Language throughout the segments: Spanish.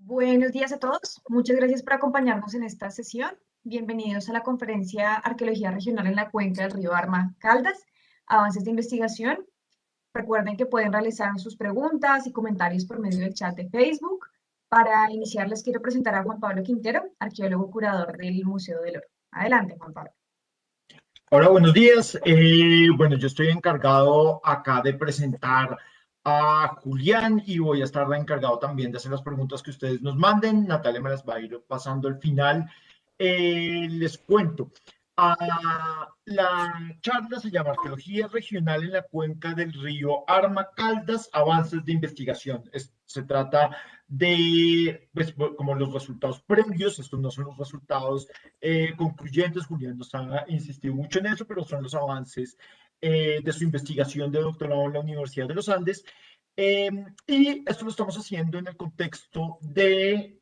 Buenos días a todos. Muchas gracias por acompañarnos en esta sesión. Bienvenidos a la conferencia Arqueología Regional en la Cuenca del Río Arma Caldas, Avances de Investigación. Recuerden que pueden realizar sus preguntas y comentarios por medio del chat de Facebook. Para iniciar, les quiero presentar a Juan Pablo Quintero, arqueólogo curador del Museo del Oro. Adelante, Juan Pablo. Hola, buenos días. Bueno, yo estoy encargado acá de presentar a Julián y voy a estar encargado también de hacer las preguntas que ustedes nos manden. Natalia me las va a ir pasando al final. Les cuento. La charla se llama Arqueología Regional en la Cuenca del Río Arma Caldas, Avances de Investigación. Se trata de, pues, como los resultados previos, estos no son los resultados concluyentes. Julián nos ha insistido mucho en eso, pero son los avances de su investigación de doctorado en la Universidad de los Andes. Eh, y esto lo estamos haciendo en el contexto de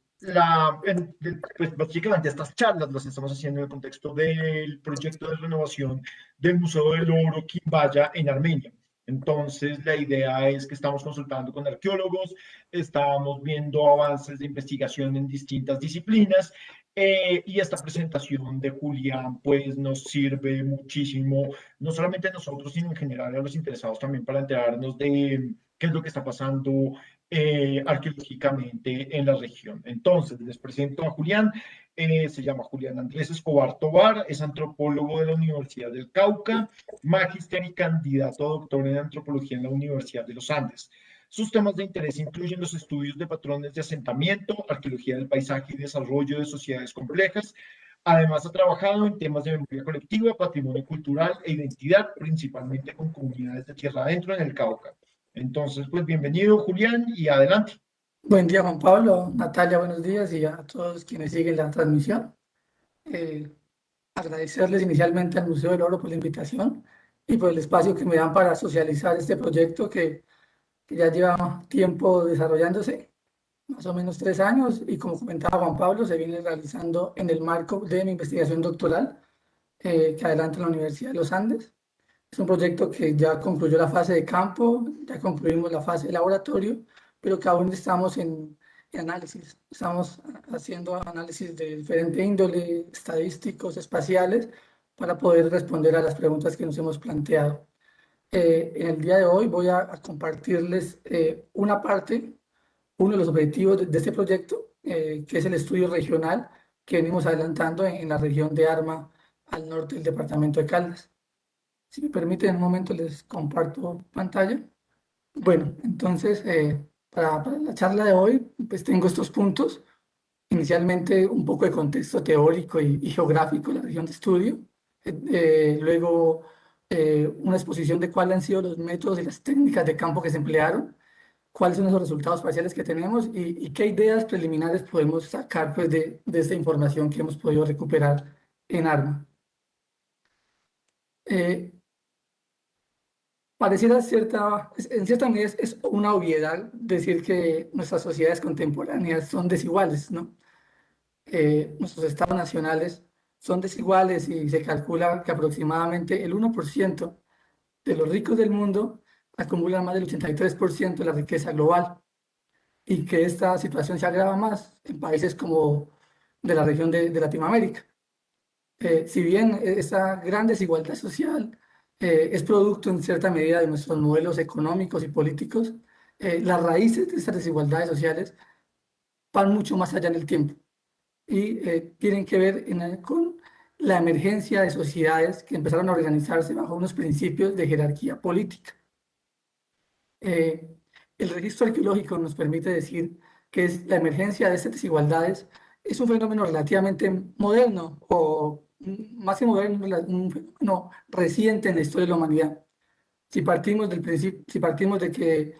pues básicamente estas charlas las estamos haciendo en el contexto del proyecto de renovación del Museo del Oro Quimbaya en Armenia. Entonces, la idea es que estamos consultando con arqueólogos, estamos viendo avances de investigación en distintas disciplinas y esta presentación de Julián pues nos sirve muchísimo, no solamente a nosotros, sino en general a los interesados también para enterarnos de qué es lo que está pasando arqueológicamente en la región. Entonces, les presento a Julián. Se llama Julián Andrés Escobar Tobar, es antropólogo de la Universidad del Cauca, magíster y candidato a doctor en antropología en la Universidad de los Andes. Sus temas de interés incluyen los estudios de patrones de asentamiento, arqueología del paisaje y desarrollo de sociedades complejas. Además, ha trabajado en temas de memoria colectiva, patrimonio cultural e identidad, principalmente con comunidades de tierra adentro en el Cauca. Entonces, pues bienvenido, Julián, y adelante. Buen día, Juan Pablo, Natalia, buenos días y a todos quienes siguen la transmisión. Eh, Agradecerles inicialmente al Museo del Oro por la invitación y por el espacio que me dan para socializar este proyecto que ya lleva tiempo desarrollándose, más o menos 3 años, y como comentaba Juan Pablo, se viene realizando en el marco de mi investigación doctoral que adelanta en la Universidad de los Andes. Es un proyecto que ya concluyó la fase de campo, ya concluimos la fase de laboratorio, pero que aún estamos en análisis. Estamos haciendo análisis de diferente índole, estadísticos, espaciales, para poder responder a las preguntas que nos hemos planteado. En el día de hoy voy a compartirles una parte, uno de los objetivos de este proyecto, que es el estudio regional que venimos adelantando en la región de Arma, al norte del departamento de Caldas. Si me permiten, un momento les comparto pantalla. Bueno, entonces, para la charla de hoy, pues tengo estos puntos. Inicialmente, un poco de contexto teórico y geográfico de la región de estudio. Luego, una exposición de cuáles han sido los métodos y las técnicas de campo que se emplearon, cuáles son los resultados parciales que tenemos y qué ideas preliminares podemos sacar pues, de esta información que hemos podido recuperar en ARMA. Pareciera en cierta medida es una obviedad decir que nuestras sociedades contemporáneas son desiguales, ¿no? Nuestros estados nacionales son desiguales y se calcula que aproximadamente el 1% de los ricos del mundo acumulan más del 83% de la riqueza global y que esta situación se agrava más en países como de la región de Latinoamérica. Si bien esa gran desigualdad social es producto en cierta medida de nuestros modelos económicos y políticos, las raíces de estas desigualdades sociales van mucho más allá en el tiempo y tienen que ver con la emergencia de sociedades que empezaron a organizarse bajo unos principios de jerarquía política. El registro arqueológico nos permite decir que la emergencia de estas desigualdades es un fenómeno relativamente moderno o más que moderno, un fenómeno reciente en la historia de la humanidad. Si partimos del principio, si partimos de que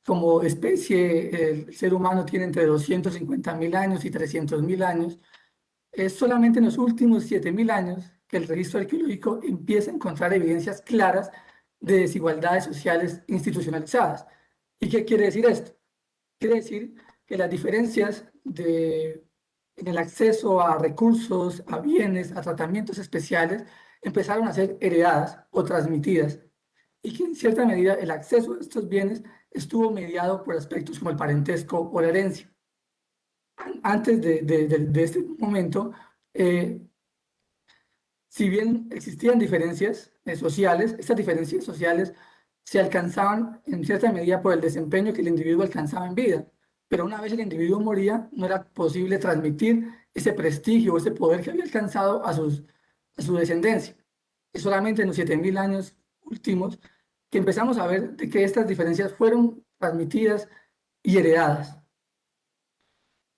como especie el ser humano tiene entre 250.000 años y 300.000 años, es solamente en los últimos 7.000 años que el registro arqueológico empieza a encontrar evidencias claras de desigualdades sociales institucionalizadas. ¿Y qué quiere decir esto? Quiere decir que las diferencias en el acceso a recursos, a bienes, a tratamientos especiales, empezaron a ser heredadas o transmitidas y que en cierta medida el acceso a estos bienes estuvo mediado por aspectos como el parentesco o la herencia. antes de este momento, si bien existían diferencias sociales, estas diferencias sociales se alcanzaban en cierta medida por el desempeño que el individuo alcanzaba en vida, pero una vez el individuo moría, no era posible transmitir ese prestigio o ese poder que había alcanzado a su descendencia. Es solamente en los 7000 años últimos que empezamos a ver de que estas diferencias fueron transmitidas y heredadas.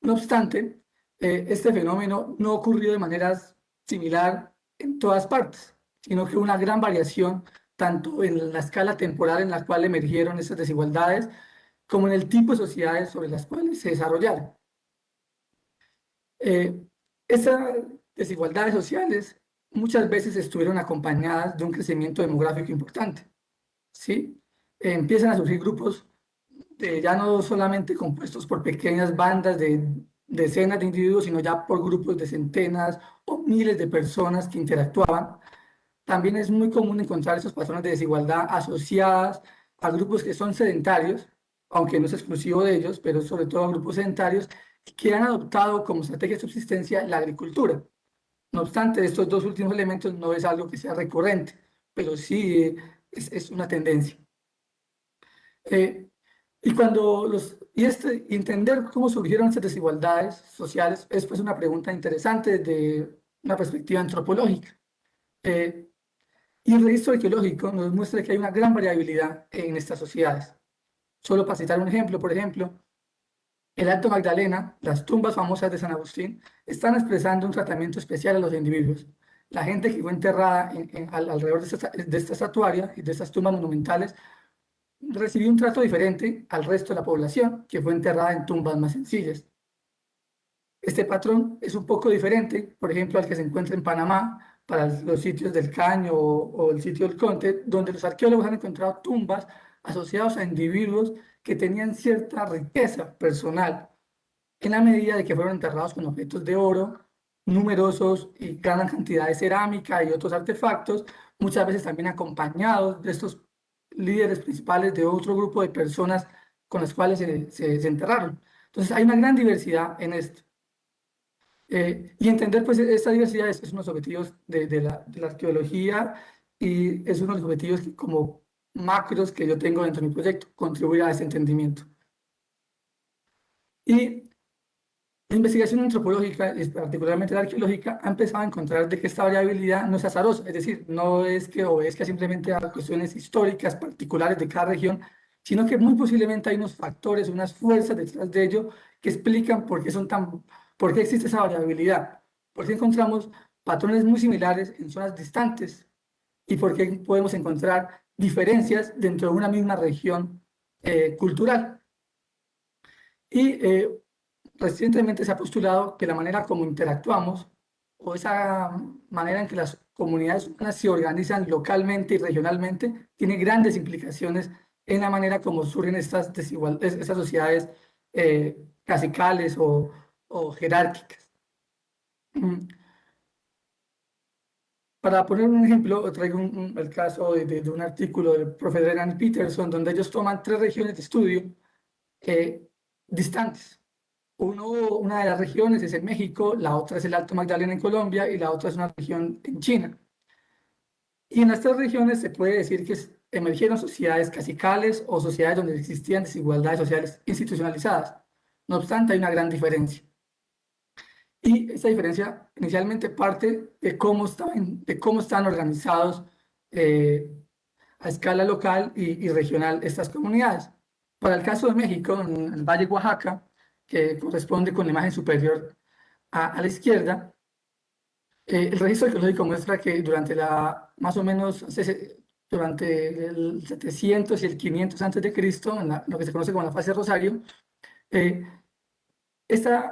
No obstante, este fenómeno no ocurrió de manera similar en todas partes, sino que una gran variación tanto en la escala temporal en la cual emergieron estas desigualdades, como en el tipo de sociedades sobre las cuales se desarrollaron. Estas desigualdades sociales muchas veces estuvieron acompañadas de un crecimiento demográfico importante, ¿sí? Empiezan a surgir grupos ya no solamente compuestos por pequeñas bandas de decenas de individuos, sino ya por grupos de centenas o miles de personas que interactuaban. También es muy común encontrar esos patrones de desigualdad asociadas a grupos que son sedentarios, aunque no es exclusivo de ellos, pero sobre todo a grupos sedentarios que han adoptado como estrategia de subsistencia la agricultura. No obstante, estos dos últimos elementos no es algo que sea recurrente, pero sí es una tendencia. Y entender cómo surgieron estas desigualdades sociales es pues una pregunta interesante desde una perspectiva antropológica. Y el registro arqueológico nos muestra que hay una gran variabilidad en estas sociedades. Solo para citar un ejemplo, por ejemplo, el Alto Magdalena, las tumbas famosas de San Agustín, están expresando un tratamiento especial a los individuos. La gente que fue enterrada alrededor de esta estatuaria y de estas tumbas monumentales recibió un trato diferente al resto de la población, que fue enterrada en tumbas más sencillas. Este patrón es un poco diferente, por ejemplo, al que se encuentra en Panamá, para los sitios del Caño o el sitio del Conte, donde los arqueólogos han encontrado tumbas asociadas a individuos que tenían cierta riqueza personal, en la medida de que fueron enterrados con objetos de oro, numerosos y gran cantidad de cerámica y otros artefactos, muchas veces también acompañados de estos líderes principales de otro grupo de personas con las cuales se enterraron. Entonces hay una gran diversidad en esto. Y entender pues esta diversidad es uno de los objetivos de la arqueología y es uno de los objetivos como macros que yo tengo dentro de mi proyecto, contribuir a ese entendimiento. Y la investigación antropológica, y particularmente la arqueológica, ha empezado a encontrar de que esta variabilidad no es azarosa, es decir, no es que obedezca simplemente a cuestiones históricas particulares de cada región, sino que muy posiblemente hay unos factores, unas fuerzas detrás de ello que explican por qué existe esa variabilidad, por qué encontramos patrones muy similares en zonas distantes y por qué podemos encontrar diferencias dentro de una misma región cultural. Y recientemente se ha postulado que la manera como interactuamos o esa manera en que las comunidades humanas se organizan localmente y regionalmente tiene grandes implicaciones en la manera como surgen estas sociedades clasicales o jerárquicas. Para poner un ejemplo, traigo el caso de un artículo del profesor Ann Peterson, donde ellos toman 3 regiones de estudio distantes. Una de las regiones es en México, la otra es el Alto Magdalena en Colombia y la otra es una región en China. Y en estas regiones se puede decir que emergieron sociedades clasicales o sociedades donde existían desigualdades sociales institucionalizadas. No obstante, hay una gran diferencia. Y esa diferencia inicialmente parte de cómo están organizados a escala local y regional estas comunidades. Para el caso de México, en el Valle de Oaxaca, que corresponde con la imagen superior a la izquierda, el registro arqueológico muestra que más o menos durante el 700 y el 500 antes de Cristo, en lo que se conoce como la fase de Rosario, eh,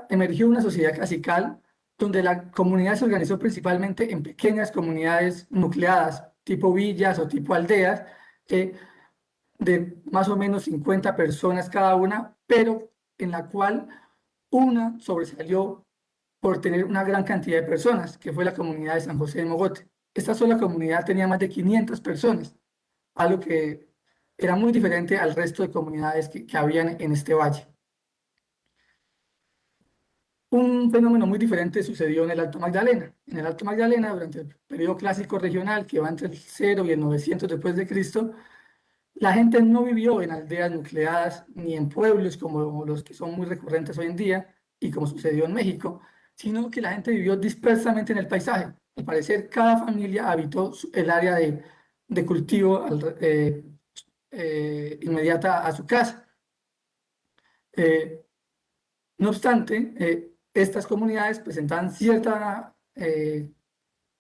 emergió una sociedad clasical donde la comunidad se organizó principalmente en pequeñas comunidades nucleadas, tipo villas o tipo aldeas, de más o menos 50 personas cada una, pero en la cual una sobresalió por tener una gran cantidad de personas, que fue la comunidad de San José de Mogote. Esta sola comunidad tenía más de 500 personas, algo que era muy diferente al resto de comunidades que habían en este valle. Un fenómeno muy diferente sucedió en el Alto Magdalena. En el Alto Magdalena, durante el periodo clásico regional, que va entre el 0 y el 900 después de Cristo, la gente no vivió en aldeas nucleadas ni en pueblos como los que son muy recurrentes hoy en día y como sucedió en México, sino que la gente vivió dispersamente en el paisaje. Al parecer, cada familia habitó el área de cultivo inmediata a su casa. No obstante, estas comunidades presentaban cierta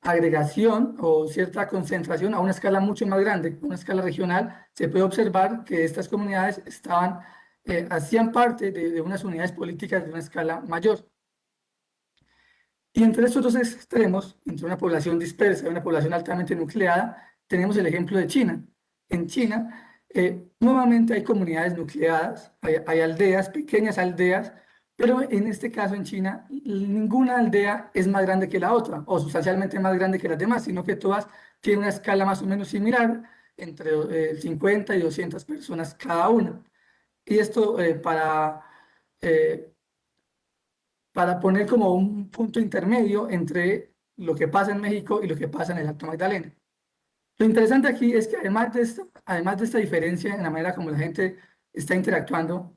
agregación o cierta concentración a una escala mucho más grande, a una escala regional. Se puede observar que estas comunidades hacían parte de unas unidades políticas de una escala mayor. Y entre estos dos extremos, entre una población dispersa y una población altamente nucleada, tenemos el ejemplo de China. En China, nuevamente hay comunidades nucleadas, hay aldeas, pequeñas aldeas, pero en este caso en China, ninguna aldea es más grande que la otra, o sustancialmente más grande que las demás, sino que todas tienen una escala más o menos similar, entre 50 y 200 personas cada una. Y esto eh, para poner como un punto intermedio entre lo que pasa en México y lo que pasa en el Alto Magdalena. Lo interesante aquí es que además de esta diferencia en la manera como la gente está interactuando,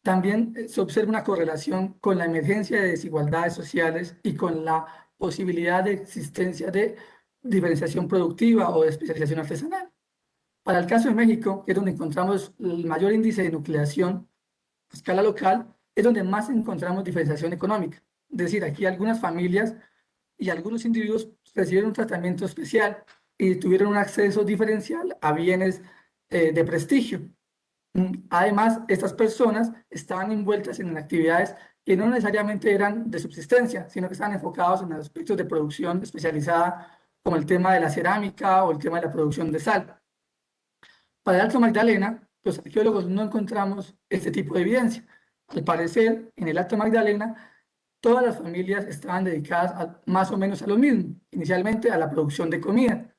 también se observa una correlación con la emergencia de desigualdades sociales y con la posibilidad de existencia de diferenciación productiva o de especialización artesanal. Para el caso de México, que es donde encontramos el mayor índice de nucleación a escala local, es donde más encontramos diferenciación económica. Es decir, aquí algunas familias y algunos individuos recibieron un tratamiento especial y tuvieron un acceso diferencial a bienes de prestigio. Además, estas personas estaban envueltas en actividades que no necesariamente eran de subsistencia, sino que estaban enfocados en aspectos de producción especializada, como el tema de la cerámica o el tema de la producción de sal. Para el Alto Magdalena, los arqueólogos no encontramos este tipo de evidencia. Al parecer, en el Alto Magdalena, todas las familias estaban dedicadas más o menos a lo mismo, inicialmente a la producción de comida.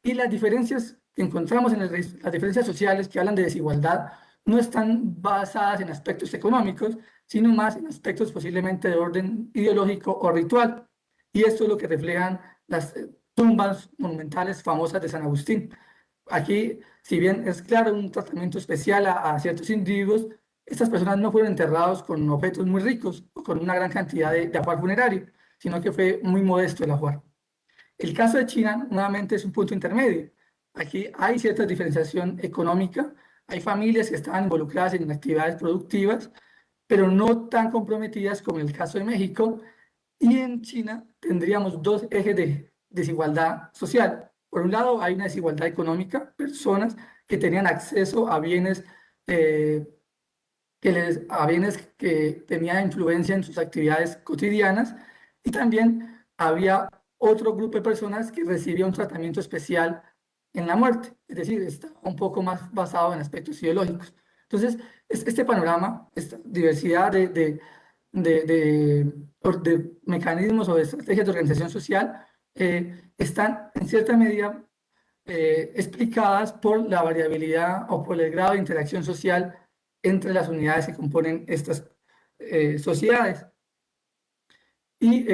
Y las diferencias que encontramos las diferencias sociales que hablan de desigualdad no están basadas en aspectos económicos, sino más en aspectos posiblemente de orden ideológico o ritual. Y esto es lo que reflejan las tumbas monumentales famosas de San Agustín. Aquí, si bien es claro un tratamiento especial a ciertos individuos, estas personas no fueron enterrados con objetos muy ricos o con una gran cantidad de ajuar funerario, sino que fue muy modesto el ajuar. El caso de China, nuevamente, es un punto intermedio. Aquí hay cierta diferenciación económica, hay familias que estaban involucradas en actividades productivas, pero no tan comprometidas como en el caso de México, y en China tendríamos dos ejes de desigualdad social. Por un lado, hay una desigualdad económica, personas que tenían acceso a bienes, a bienes que tenían influencia en sus actividades cotidianas, y también había otro grupo de personas que recibía un tratamiento especial en la muerte, es decir, está un poco más basado en aspectos ideológicos. Entonces, este panorama, esta diversidad de mecanismos o de estrategias de organización social están en cierta medida explicadas por la variabilidad o por el grado de interacción social entre las unidades que componen estas sociedades. Y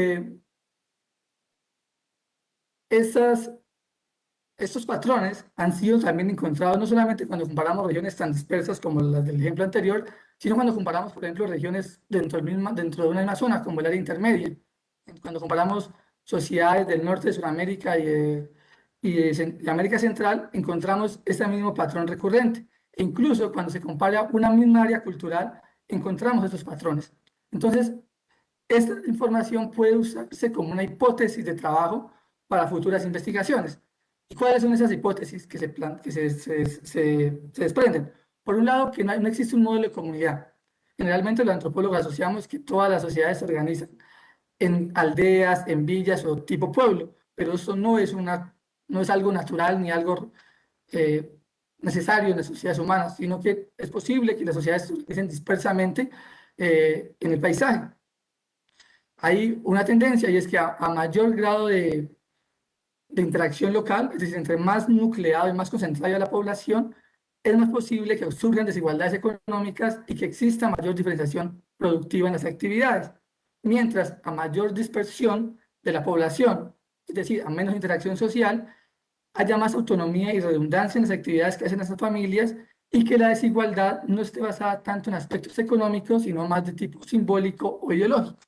estos patrones han sido también encontrados no solamente cuando comparamos regiones tan dispersas como las del ejemplo anterior, sino cuando comparamos, por ejemplo, regiones dentro de una misma zona, como el área intermedia. Cuando comparamos sociedades del norte de Sudamérica y América Central, encontramos este mismo patrón recurrente. E incluso cuando se compara una misma área cultural, encontramos estos patrones. Entonces, esta información puede usarse como una hipótesis de trabajo para futuras investigaciones. ¿Y cuáles son esas hipótesis que se desprenden? Por un lado, que no existe un modelo de comunidad. Generalmente los antropólogos asociamos que todas las sociedades se organizan en aldeas, en villas o tipo pueblo, pero eso no es algo natural ni algo necesario en las sociedades humanas, sino que es posible que las sociedades se organicen dispersamente en el paisaje. Hay una tendencia y es que a mayor grado de interacción local, es decir, entre más nucleado y más concentrada la población, es más posible que surjan desigualdades económicas y que exista mayor diferenciación productiva en las actividades. mientras a mayor dispersión de la población, es decir, a menos interacción social, haya más autonomía y redundancia en las actividades que hacen estas familias y que la desigualdad no esté basada tanto en aspectos económicos, sino más de tipo simbólico o ideológico.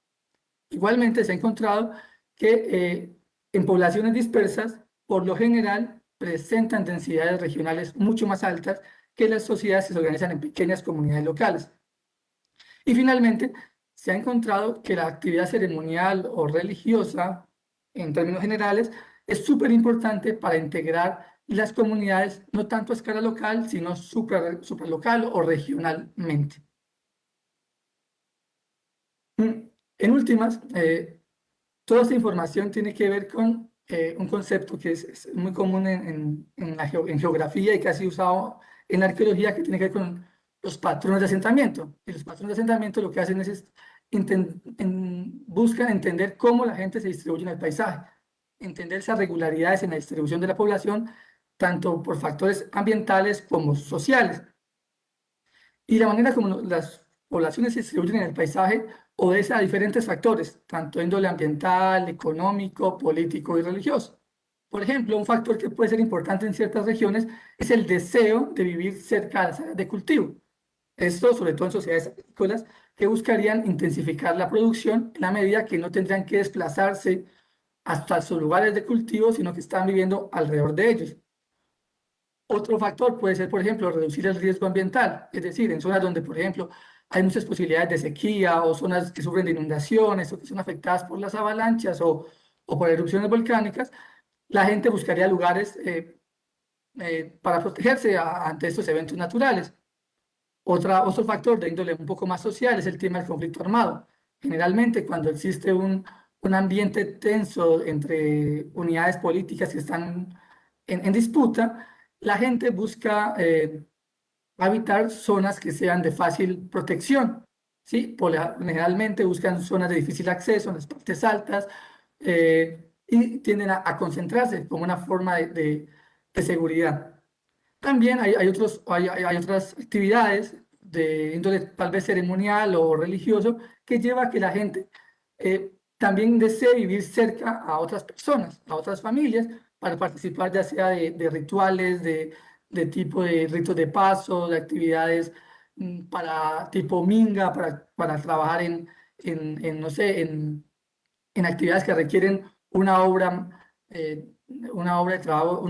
Igualmente se ha encontrado que en poblaciones dispersas, por lo general, presentan densidades regionales mucho más altas que las sociedades que se organizan en pequeñas comunidades locales. Y finalmente, se ha encontrado que la actividad ceremonial o religiosa, en términos generales, es súper importante para integrar las comunidades, no tanto a escala local, sino supralocal o regionalmente. En últimas, toda esta información tiene que ver con un concepto que es muy común en geografía y casi usado en la arqueología, que tiene que ver con los patrones de asentamiento. Y los patrones de asentamiento lo que hacen es buscan entender cómo la gente se distribuye en el paisaje, entender esas regularidades en la distribución de la población, tanto por factores ambientales como sociales. Y la manera como las poblaciones se distribuyen en el paisaje obedece a diferentes factores, tanto índole ambiental, económico, político y religioso. Por ejemplo, un factor que puede ser importante en ciertas regiones es el deseo de vivir cerca de las áreas de cultivo. Esto, sobre todo en sociedades agrícolas, que buscarían intensificar la producción en la medida que no tendrían que desplazarse hasta sus lugares de cultivo, sino que están viviendo alrededor de ellos. Otro factor puede ser, por ejemplo, reducir el riesgo ambiental, es decir, en zonas donde, por ejemplo, hay muchas posibilidades de sequía o zonas que sufren de inundaciones o que son afectadas por las avalanchas o por erupciones volcánicas, la gente buscaría lugares para protegerse ante estos eventos naturales. Otro factor de índole un poco más social es el tema del conflicto armado. Generalmente, cuando existe un ambiente tenso entre unidades políticas que están en disputa, la gente busca habitar zonas que sean de fácil protección, ¿sí? Generalmente buscan zonas de difícil acceso en las partes altas y tienden a concentrarse como una forma de seguridad. También hay otras actividades de índole tal vez ceremonial o religioso que lleva a que la gente también desee vivir cerca a otras personas, a otras familias, para participar ya sea de rituales, de tipo de ritos de paso, de actividades para tipo minga, para trabajar no sé, en actividades que requieren una obra de trabajo,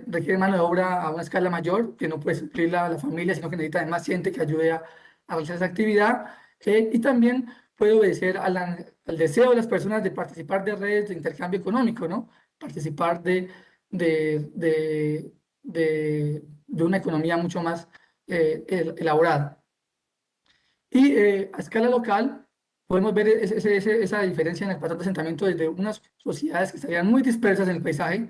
requiere mano de obra a una escala mayor, que no puede suplir la familia, sino que necesita más gente que ayude a realizar esa actividad. Y también puede obedecer al deseo de las personas de participar de redes de intercambio económico, ¿no? Participar de, de, de una economía mucho más elaborada. Y a escala local, podemos ver esa diferencia en el patrón de asentamiento desde unas sociedades que estarían muy dispersas en el paisaje,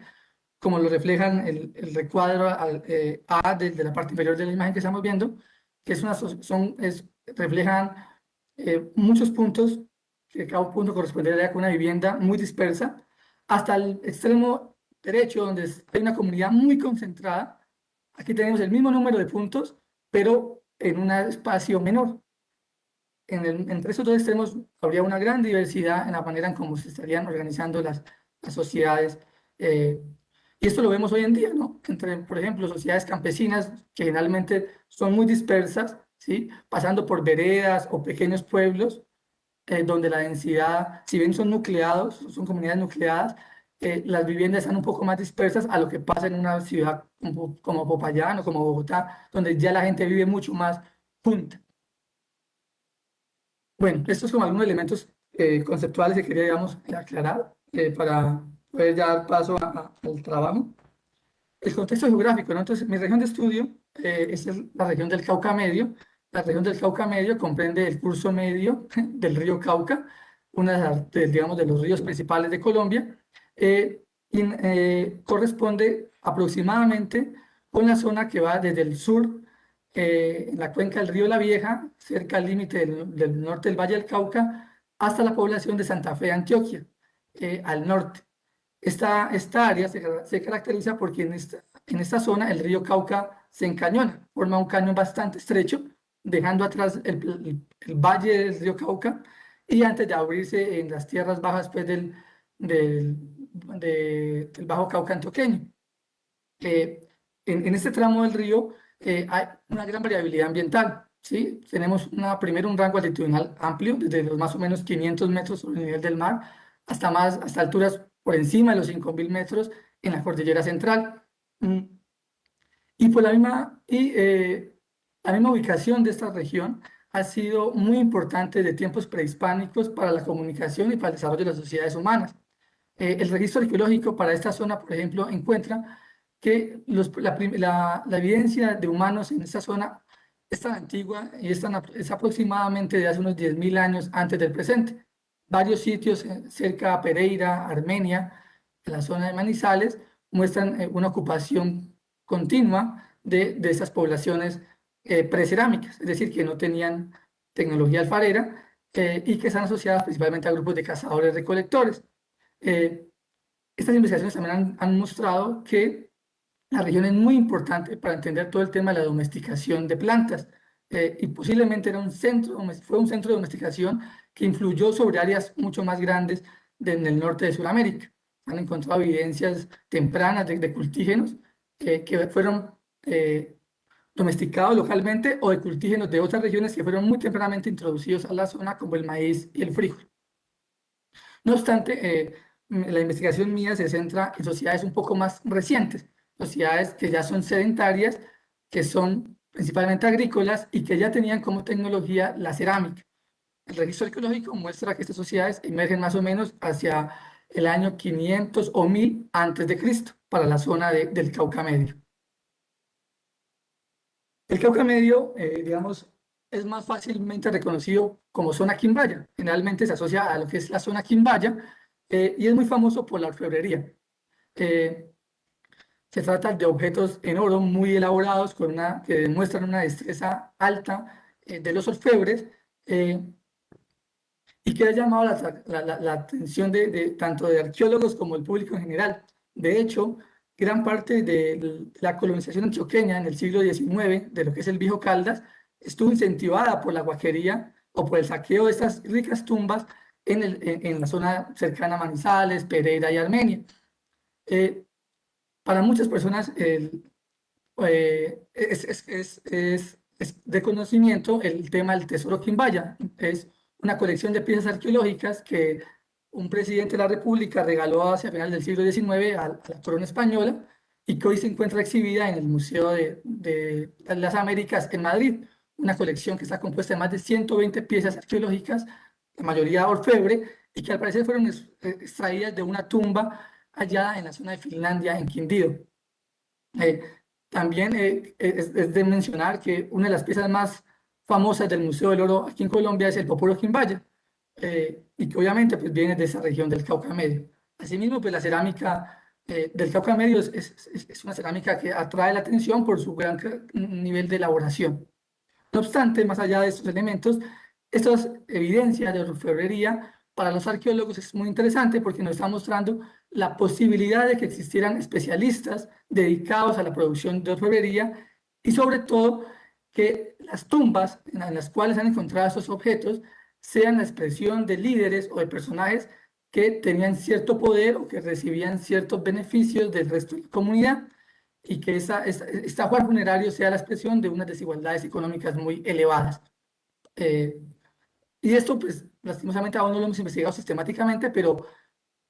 como lo reflejan el recuadro A de la parte inferior de la imagen que estamos viendo, que reflejan muchos puntos, que cada punto correspondería con una vivienda muy dispersa, hasta el extremo derecho, donde hay una comunidad muy concentrada. Aquí tenemos el mismo número de puntos, pero en un espacio menor. Entre esos dos extremos habría una gran diversidad en la manera en cómo se estarían organizando las sociedades. Y esto lo vemos hoy en día, ¿no? Entre, por ejemplo, sociedades campesinas que generalmente son muy dispersas, ¿sí? Pasando por veredas o pequeños pueblos, donde la densidad, si bien son nucleados, son comunidades nucleadas, las viviendas están un poco más dispersas a lo que pasa en una ciudad como Popayán o como Bogotá, donde ya la gente vive mucho más junta. Bueno, estos son algunos elementos conceptuales que quería, digamos, aclarar para poder ya dar paso al trabajo. El contexto geográfico, ¿no? Entonces, mi región de estudio es la región del Cauca Medio. La región del Cauca Medio comprende el curso medio del río Cauca, digamos, de los ríos principales de Colombia, y corresponde aproximadamente con la zona que va desde el sur, en la cuenca del río La Vieja, cerca al límite del norte del Valle del Cauca, hasta la población de Santa Fe, Antioquia, al norte. Esta área se caracteriza porque en esta zona el río Cauca se encañona, forma un cañón bastante estrecho, dejando atrás el valle del río Cauca y antes de abrirse en las tierras bajas pues, del Bajo Cauca antioqueño. En este tramo del río hay una gran variabilidad ambiental, ¿sí? Tenemos primero un rango altitudinal amplio, desde los más o menos 500 metros sobre el nivel del mar hasta alturas por encima de los 5.000 metros en la cordillera central. Y por la misma ubicación de esta región ha sido muy importante de tiempos prehispánicos para la comunicación y para el desarrollo de las sociedades humanas. El registro arqueológico para esta zona, por ejemplo, encuentra que la evidencia de humanos en esta zona es tan antigua y es aproximadamente de hace unos 10.000 años antes del presente. Varios sitios cerca a Pereira, Armenia, en la zona de Manizales, muestran una ocupación continua de esas poblaciones precerámicas, es decir, que no tenían tecnología alfarera y que están asociadas principalmente a grupos de cazadores-recolectores. Estas investigaciones también han mostrado que la región es muy importante para entender todo el tema de la domesticación de plantas y posiblemente fue un centro de domesticación que influyó sobre áreas mucho más grandes en el norte de Sudamérica. Han encontrado evidencias tempranas de cultígenos que fueron domesticados localmente o de cultígenos de otras regiones que fueron muy tempranamente introducidos a la zona, como el maíz y el frijol. No obstante, la investigación mía se centra en sociedades un poco más recientes, sociedades que ya son sedentarias, que son principalmente agrícolas y que ya tenían como tecnología la cerámica. El registro arqueológico muestra que estas sociedades emergen más o menos hacia el año 500 o 1000 antes de Cristo para la zona del Cauca Medio. El Cauca Medio, digamos, es más fácilmente reconocido como zona quimbaya. Generalmente se asocia a lo que es la zona quimbaya y es muy famoso por la orfebrería. Se trata de objetos en oro muy elaborados que demuestran una destreza alta de los orfebres y que ha llamado la atención tanto de arqueólogos como del público en general. De hecho, gran parte de la colonización antioqueña en el siglo XIX, de lo que es el Viejo Caldas, estuvo incentivada por la guaquería o por el saqueo de estas ricas tumbas en la zona cercana a Manizales, Pereira y Armenia. Para muchas personas es de conocimiento el tema del Tesoro Quimbaya. Es una colección de piezas arqueológicas que un presidente de la República regaló hacia finales del siglo XIX a la corona española y que hoy se encuentra exhibida en el Museo de las Américas en Madrid. Una colección que está compuesta de más de 120 piezas arqueológicas, la mayoría orfebre, y que al parecer fueron extraídas de una tumba hallada en la zona de Finlandia, en Quindío. También es de mencionar que una de las piezas más famosas del Museo del Oro aquí en Colombia es el Popolo Quimbaya, y que obviamente pues, viene de esa región del Cauca Medio. Asimismo, pues la cerámica del Cauca Medio es una cerámica que atrae la atención por su gran nivel de elaboración. No obstante, más allá de estos elementos, estas evidencias de orfebrería para los arqueólogos es muy interesante porque nos está mostrando la posibilidad de que existieran especialistas dedicados a la producción de orfebrería y sobre todo que las tumbas en las cuales han encontrado estos objetos sean la expresión de líderes o de personajes que tenían cierto poder o que recibían ciertos beneficios del resto de la comunidad y que este ajuar funerario sea la expresión de unas desigualdades económicas muy elevadas. Y esto, pues, lastimosamente aún no lo hemos investigado sistemáticamente, pero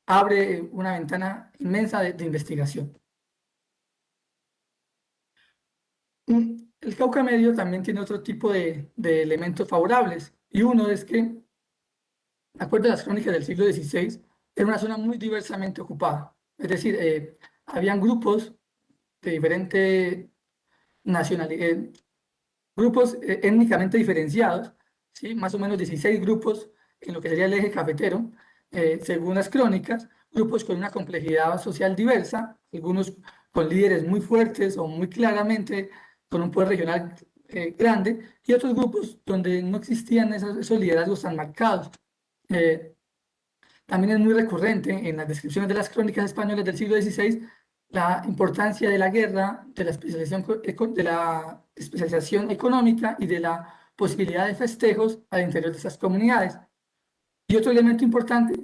abre una ventana inmensa de investigación. El Cauca Medio también tiene otro tipo de elementos favorables, y uno es que, de acuerdo a las crónicas del siglo XVI, era una zona muy diversamente ocupada. Es decir, habían grupos de diferentes nacionalidades, grupos étnicamente diferenciados, ¿sí? Más o menos 16 grupos en lo que sería el eje cafetero, según las crónicas, grupos con una complejidad social diversa, algunos con líderes muy fuertes o muy claramente con un poder regional grande, y otros grupos donde no existían esos liderazgos tan marcados. También es muy recurrente en las descripciones de las crónicas españolas del siglo XVI la importancia de la guerra, de la especialización económica y de la posibilidad de festejos al interior de esas comunidades. Y otro elemento importante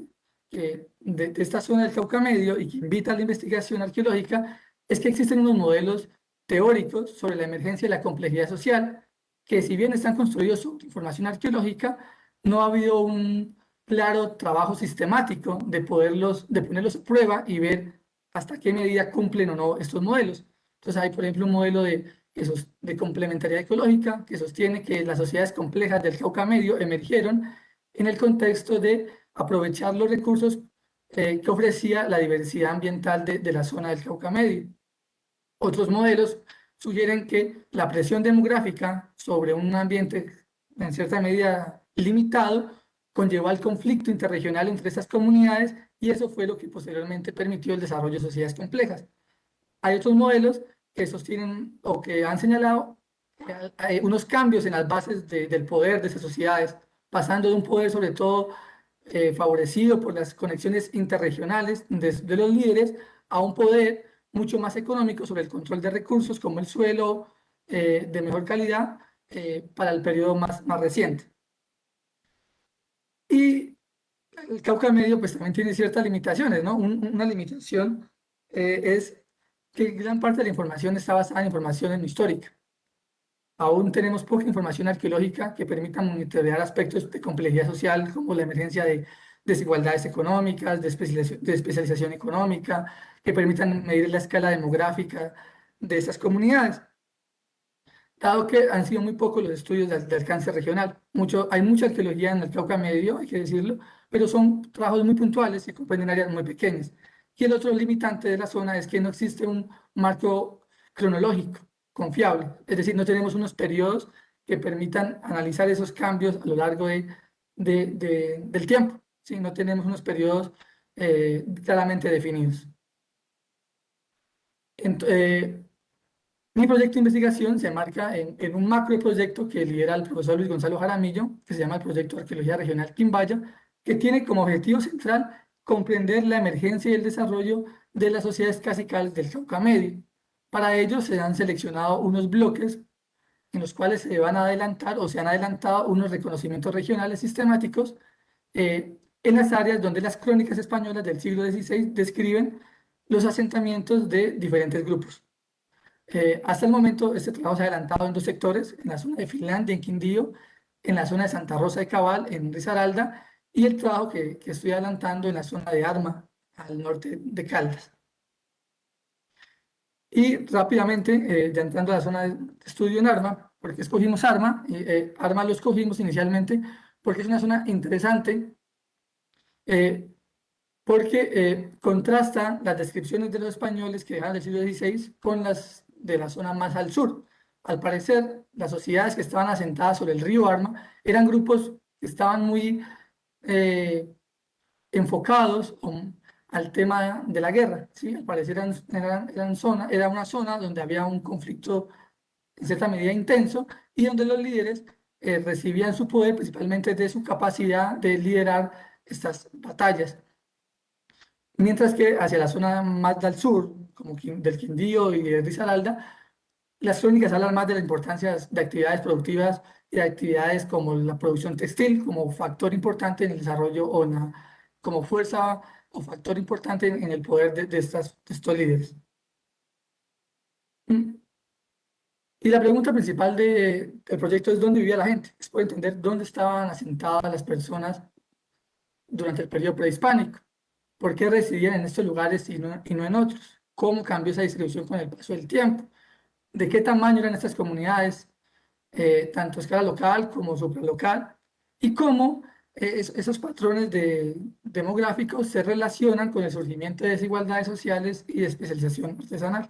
de esta zona del Cauca Medio y que invita a la investigación arqueológica es que existen unos modelos teóricos sobre la emergencia y la complejidad social, que si bien están construidos sobre información arqueológica, no ha habido un claro trabajo sistemático de ponerlos a prueba y ver hasta qué medida cumplen o no estos modelos. Entonces hay, por ejemplo, un modelo de complementariedad ecológica que sostiene que las sociedades complejas del Cauca Medio emergieron en el contexto de aprovechar los recursos que ofrecía la diversidad ambiental de la zona del Cauca Medio. Otros modelos sugieren que la presión demográfica sobre un ambiente en cierta medida limitado conllevó al conflicto interregional entre estas comunidades y eso fue lo que posteriormente permitió el desarrollo de sociedades complejas. Hay otros modelos que sostienen o que han señalado hay unos cambios en las bases del poder de esas sociedades, pasando de un poder sobre todo favorecido por las conexiones interregionales de los líderes a un poder mucho más económico sobre el control de recursos como el suelo de mejor calidad para el periodo más reciente. Y el Cauca Medio pues también tiene ciertas limitaciones, ¿no? Una limitación es que gran parte de la información está basada en información histórica. Aún tenemos poca información arqueológica que permita monitorear aspectos de complejidad social como la emergencia de desigualdades económicas, de especialización económica, que permitan medir la escala demográfica de esas comunidades. Dado que han sido muy pocos los estudios de alcance regional, hay mucha arqueología en el Cauca Medio, hay que decirlo, pero son trabajos muy puntuales y comprenden áreas muy pequeñas. Y el otro limitante de la zona es que no existe un marco cronológico confiable, es decir, no tenemos unos periodos que permitan analizar esos cambios a lo largo del tiempo, ¿sí? No tenemos unos periodos claramente definidos. Mi proyecto de investigación se enmarca en un macroproyecto que lidera el profesor Luis Gonzalo Jaramillo, que se llama el Proyecto de Arqueología Regional Quimbaya, que tiene como objetivo central comprender la emergencia y el desarrollo de las sociedades clasicales del Cauca Medio. Para ello se han seleccionado unos bloques en los cuales se van a adelantar o se han adelantado unos reconocimientos regionales sistemáticos en las áreas donde las crónicas españolas del siglo XVI describen los asentamientos de diferentes grupos. Hasta el momento, este trabajo se ha adelantado en 2 sectores, en la zona de Finlandia, en Quindío, en la zona de Santa Rosa de Cabal, en Risaralda, y el trabajo que estoy adelantando en la zona de Arma, al norte de Caldas. Y rápidamente, ya entrando a la zona de estudio en Arma, porque escogimos Arma, Arma lo escogimos inicialmente porque es una zona interesante, porque contrasta las descripciones de los españoles que dejaron del siglo XVI con las de la zona más al sur. Al parecer, las sociedades que estaban asentadas sobre el río Arma eran grupos que estaban muy enfocados al tema de la guerra, ¿sí? Al parecer era una zona donde había un conflicto en cierta medida intenso y donde los líderes recibían su poder principalmente de su capacidad de liderar estas batallas. Mientras que hacia la zona más del sur, como del Quindío y de Risaralda, las crónicas hablan más de la importancia de actividades productivas y de actividades como la producción textil, como factor importante en el desarrollo como fuerza o factor importante en el poder de estos líderes. Y la pregunta principal del proyecto es dónde vivía la gente. Es por entender dónde estaban asentadas las personas durante el periodo prehispánico. ¿Por qué residían en estos lugares y no en otros? ¿Cómo cambió esa distribución con el paso del tiempo? ¿De qué tamaño eran estas comunidades, tanto a escala local como supralocal? Y cómo esos patrones demográficos se relacionan con el surgimiento de desigualdades sociales y de especialización artesanal.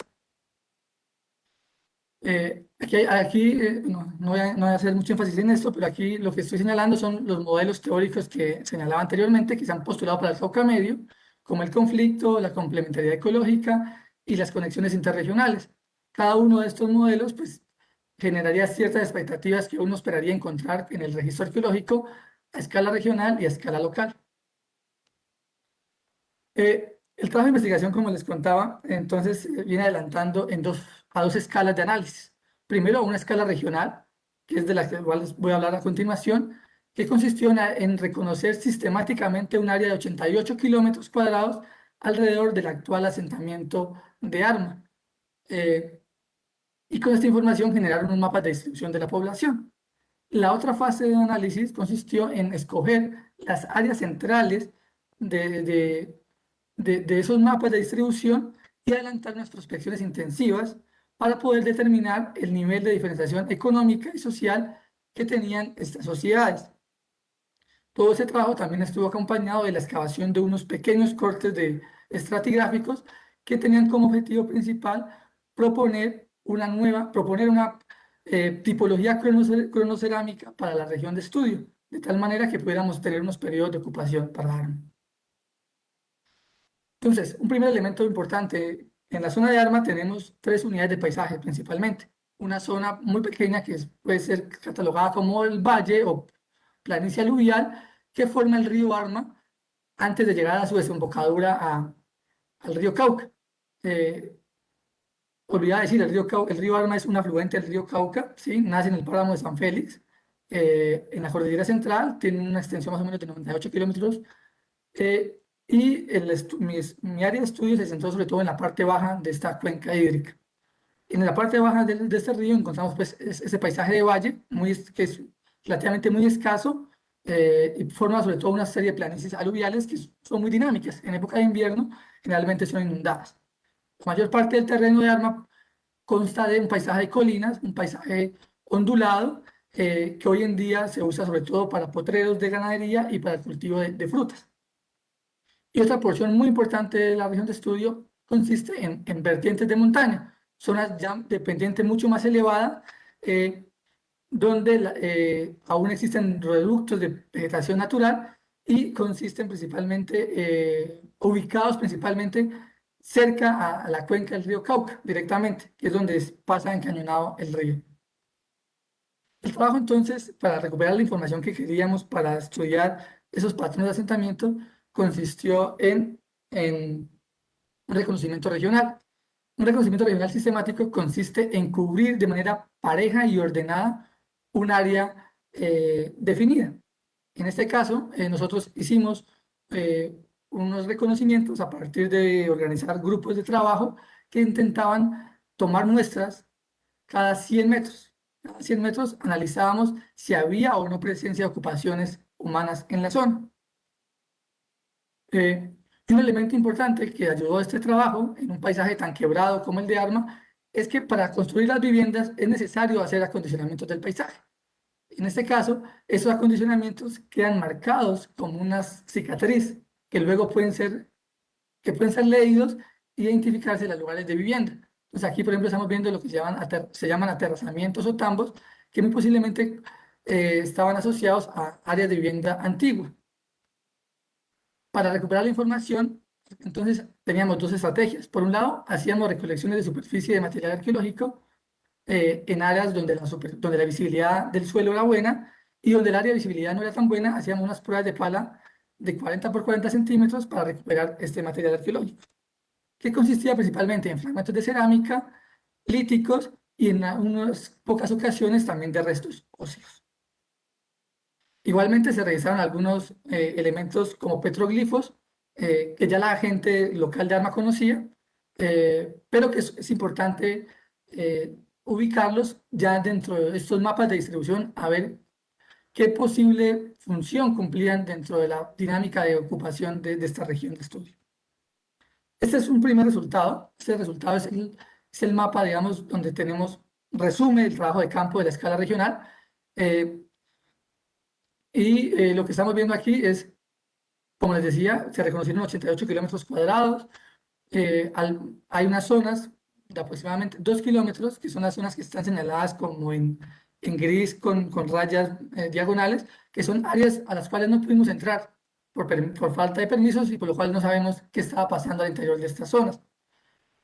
No voy a hacer mucho énfasis en esto, pero aquí lo que estoy señalando son los modelos teóricos que señalaba anteriormente, que se han postulado para el Cauca Medio, como el conflicto, la complementariedad ecológica y las conexiones interregionales. Cada uno de estos modelos pues, generaría ciertas expectativas que uno esperaría encontrar en el registro arqueológico a escala regional y a escala local. El trabajo de investigación, como les contaba, entonces viene adelantando a dos escalas de análisis. Primero, a una escala regional, que es de la que igual les voy a hablar a continuación, que consistió en reconocer sistemáticamente un área de 88 kilómetros cuadrados alrededor del actual asentamiento de Arma. Y con esta información generaron un mapa de distribución de la población. La otra fase de análisis consistió en escoger las áreas centrales de esos mapas de distribución y adelantar unas prospecciones intensivas para poder determinar el nivel de diferenciación económica y social que tenían estas sociedades. Todo ese trabajo también estuvo acompañado de la excavación de unos pequeños cortes de estratigráficos que tenían como objetivo principal proponer una tipología cronocerámica para la región de estudio, de tal manera que pudiéramos tener unos periodos de ocupación para Arma. Entonces, un primer elemento importante, en la zona de Arma tenemos 3 unidades de paisaje principalmente. Una zona muy pequeña que puede ser catalogada como el valle o planicie aluvial que forma el río Arma antes de llegar a su desembocadura al río Cauca. Olvidaba decir, el río Arma es un afluente del río Cauca, ¿sí? Nace en el páramo de San Félix, en la cordillera central, tiene una extensión más o menos de 98 kilómetros, y mi área de estudio se centró sobre todo en la parte baja de esta cuenca hídrica. En la parte baja de este río encontramos pues ese paisaje de valle, que es relativamente muy escaso, y forma sobre todo una serie de planicies aluviales que son muy dinámicas. En época de invierno generalmente son inundadas. La mayor parte del terreno de Arma consta de un paisaje de colinas, un paisaje ondulado, que hoy en día se usa sobre todo para potreros de ganadería y para el cultivo de frutas. Y otra porción muy importante de la región de estudio consiste en vertientes de montaña, zonas ya de pendiente mucho más elevada, donde aún existen reductos de vegetación natural y consisten principalmente, ubicados principalmente cerca a la cuenca del río Cauca, directamente, que es donde pasa encañonado el río. El trabajo entonces, para recuperar la información que queríamos para estudiar esos patrones de asentamiento, consistió en un reconocimiento regional. Un reconocimiento regional sistemático consiste en cubrir de manera pareja y ordenada un área definida. En este caso, nosotros hicimos unos reconocimientos a partir de organizar grupos de trabajo que intentaban tomar muestras cada 100 metros. Cada 100 metros analizábamos si había o no presencia de ocupaciones humanas en la zona. Y un elemento importante que ayudó a este trabajo en un paisaje tan quebrado como el de Arma es que para construir las viviendas es necesario hacer acondicionamientos del paisaje. En este caso, esos acondicionamientos quedan marcados como una cicatriz que luego pueden ser leídos e identificarse en los lugares de vivienda. Entonces aquí, por ejemplo, estamos viendo lo que se llaman aterrazamientos o tambos, que muy posiblemente estaban asociados a áreas de vivienda antigua. Para recuperar la información, entonces teníamos 2 estrategias. Por un lado, hacíamos recolecciones de superficie de material arqueológico en áreas donde la visibilidad del suelo era buena y donde el área de visibilidad no era tan buena, hacíamos unas pruebas de pala de 40 por 40 centímetros para recuperar este material arqueológico, que consistía principalmente en fragmentos de cerámica, líticos y en unas pocas ocasiones también de restos óseos. Igualmente se revisaron algunos elementos como petroglifos, que ya la gente local de Arma conocía, pero que es importante ubicarlos ya dentro de estos mapas de distribución a ver qué posible función cumplían dentro de la dinámica de ocupación de esta región de estudio. Este es un primer resultado. Este resultado es el mapa, digamos, donde resume el trabajo de campo de la escala regional. Lo que estamos viendo aquí es, como les decía, se reconocieron 88 kilómetros cuadrados. Hay unas zonas de aproximadamente 2 kilómetros, que son las zonas que están señaladas como en gris con rayas diagonales, que son áreas a las cuales no pudimos entrar por falta de permisos y por lo cual no sabemos qué estaba pasando al interior de estas zonas.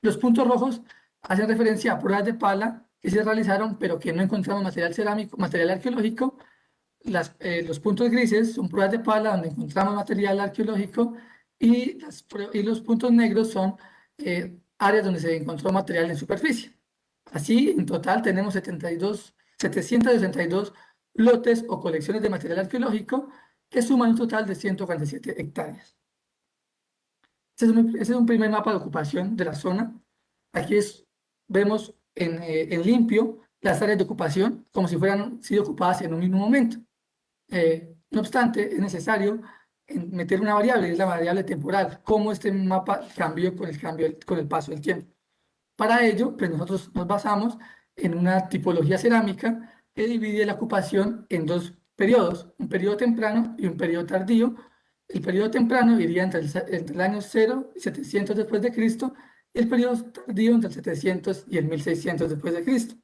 Los puntos rojos hacen referencia a pruebas de pala que se realizaron, pero que no encontramos material cerámico, material arqueológico. Los puntos grises son pruebas de pala donde encontramos material arqueológico y los puntos negros son áreas donde se encontró material en superficie. Así, en total tenemos 762 lotes o colecciones de material arqueológico que suman un total de 147 hectáreas. Ese es un primer mapa de ocupación de la zona. Aquí vemos en limpio las áreas de ocupación como si fueran sido ocupadas en un mismo momento. No obstante, es necesario meter una variable, es la variable temporal, cómo este mapa cambió con el paso del tiempo. Para ello, pues nosotros nos basamos en una tipología cerámica que divide la ocupación en dos periodos, un periodo temprano y un periodo tardío. El periodo temprano iría entre el año 0 y 700 después de Cristo, y el periodo tardío entre el 700 y el 1600 después de Cristo.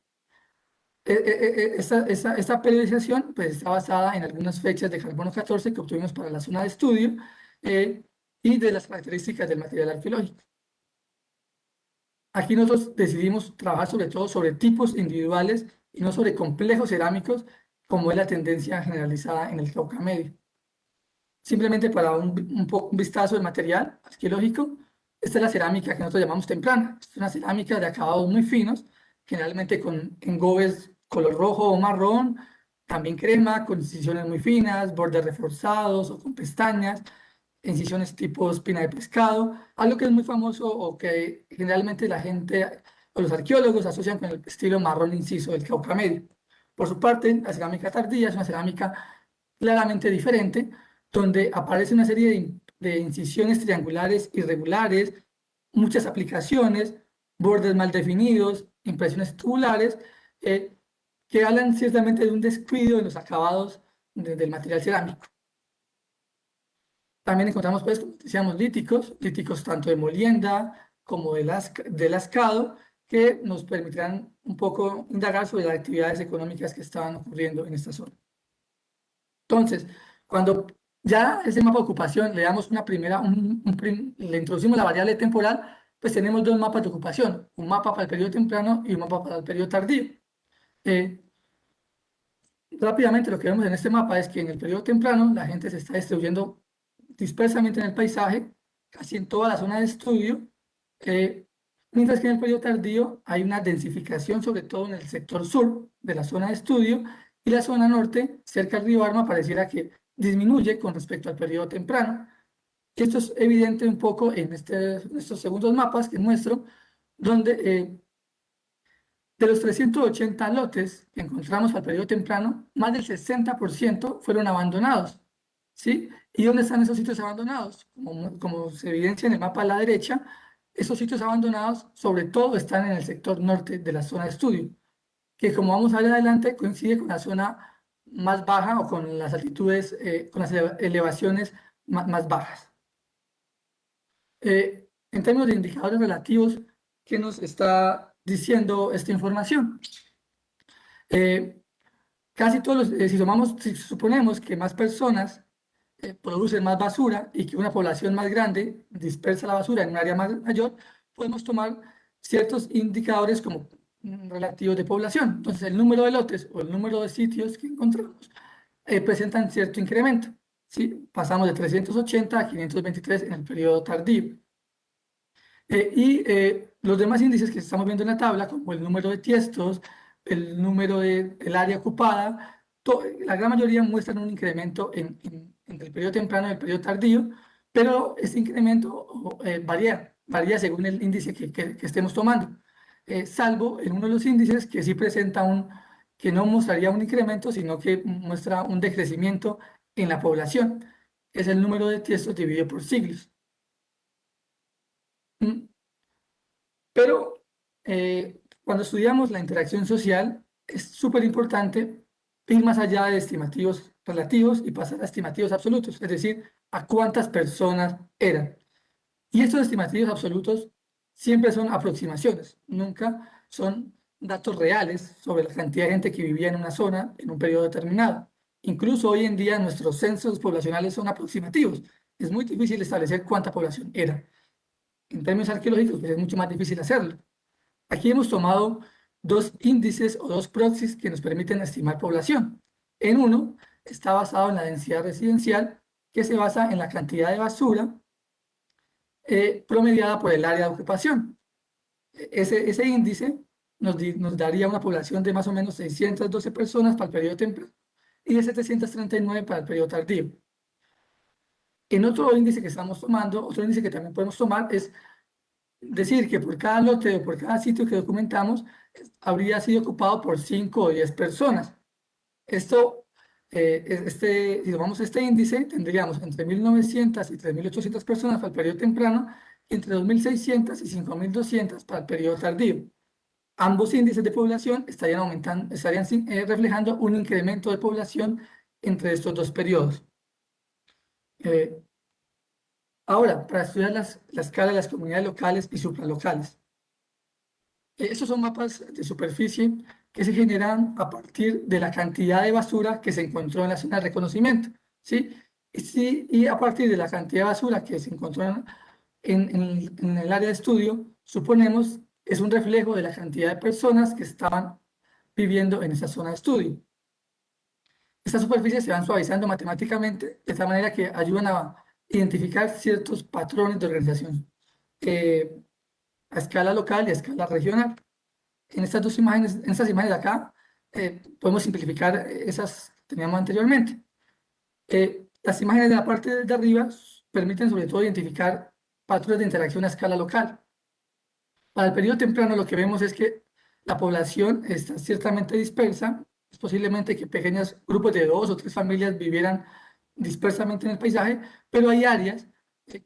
Esta periodización pues, está basada en algunas fechas de carbono 14 que obtuvimos para la zona de estudio y de las características del material arqueológico. Aquí nosotros decidimos trabajar sobre todo sobre tipos individuales y no sobre complejos cerámicos, como es la tendencia generalizada en el Cauca Medio. Simplemente para un vistazo del material arqueológico, esta es la cerámica que nosotros llamamos temprana. Es una cerámica de acabados muy finos, generalmente con engobes color rojo o marrón, también crema, con incisiones muy finas, bordes reforzados o con pestañas, incisiones tipo espina de pescado, algo que es muy famoso o que generalmente la gente o los arqueólogos asocian con el estilo marrón inciso del Cauca Medio. Por su parte, la cerámica tardía es una cerámica claramente diferente, donde aparece una serie de incisiones triangulares irregulares, muchas aplicaciones, bordes mal definidos, impresiones tubulares, que hablan ciertamente de un descuido en los acabados del material cerámico. También encontramos, pues, como decíamos, líticos tanto de molienda como de lascado, que nos permitirán un poco indagar sobre las actividades económicas que estaban ocurriendo en esta zona. Entonces, cuando ya ese mapa de ocupación le damos le introducimos la variable temporal, pues tenemos dos mapas de ocupación, un mapa para el periodo temprano y un mapa para el periodo tardío. Rápidamente lo que vemos en este mapa es que en el periodo temprano la gente se está distribuyendo dispersamente en el paisaje, casi en toda la zona de estudio, mientras que en el periodo tardío hay una densificación, sobre todo en el sector sur de la zona de estudio, y la zona norte, cerca del río Arma, pareciera que disminuye con respecto al periodo temprano. Esto es evidente un poco en estos segundos mapas que muestro, donde de los 380 lotes que encontramos al periodo temprano, más del 60% fueron abandonados. ¿Sí? ¿Y dónde están esos sitios abandonados? Como se evidencia en el mapa a la derecha, esos sitios abandonados sobre todo están en el sector norte de la zona de estudio, que como vamos a ver adelante coincide con la zona más baja o con las altitudes, con las elevaciones más bajas. En términos de indicadores relativos, ¿qué nos está diciendo esta información? Casi todos si suponemos que más personas producen más basura y que una población más grande dispersa la basura en un área mayor, podemos tomar ciertos indicadores como relativos de población. Entonces, el número de lotes o el número de sitios que encontramos presentan cierto incremento. ¿Sí? Pasamos de 380 a 523 en el periodo tardío. Los demás índices que estamos viendo en la tabla, como el número de tiestos, el número del área ocupada, la gran mayoría muestran un incremento entre el periodo temprano y el periodo tardío, pero este incremento varía según el índice que estemos tomando, salvo en uno de los índices que sí presenta que no mostraría un incremento, sino que muestra un decrecimiento en la población. Es el número de tiestos dividido por siglos. Pero cuando estudiamos la interacción social, es súper importante ir más allá de estimativos relativos y pasar a estimativos absolutos, es decir, a cuántas personas eran. Y estos estimativos absolutos siempre son aproximaciones, nunca son datos reales sobre la cantidad de gente que vivía en una zona en un periodo determinado. Incluso hoy en día nuestros censos poblacionales son aproximativos. Es muy difícil establecer cuánta población era. En términos arqueológicos, pues es mucho más difícil hacerlo. Aquí hemos tomado dos índices o dos proxies que nos permiten estimar población. En uno está basado en la densidad residencial, que se basa en la cantidad de basura promediada por el área de ocupación. Ese índice nos daría una población de más o menos 612 personas para el periodo temprano y de 739 para el periodo tardío. En otro índice que estamos tomando, otro índice que también podemos tomar es decir que por cada lote o por cada sitio que documentamos habría sido ocupado por 5 o 10 personas. Esto, si tomamos este índice, tendríamos entre 1.900 y 3.800 personas para el periodo temprano y entre 2.600 y 5.200 para el periodo tardío. Ambos índices de población estarían aumentando, estarían reflejando un incremento de población entre estos dos periodos. Ahora, para estudiar la escala de las comunidades locales y supralocales. Estos son mapas de superficie que se generan a partir de la cantidad de basura que se encontró en la zona de reconocimiento, ¿sí? Y a partir de la cantidad de basura que se encontró en el área de estudio, suponemos es un reflejo de la cantidad de personas que estaban viviendo en esa zona de estudio. Estas superficies se van suavizando matemáticamente de tal manera que ayudan a identificar ciertos patrones de organización a escala local y a escala regional. En estas dos imágenes, en estas imágenes de acá, podemos simplificar esas que teníamos anteriormente. Las imágenes de la parte de arriba permiten sobre todo identificar patrones de interacción a escala local. Para el periodo temprano lo que vemos es que la población está ciertamente dispersa. Es posiblemente que pequeños grupos de 2 o 3 familias vivieran dispersamente en el paisaje, pero hay áreas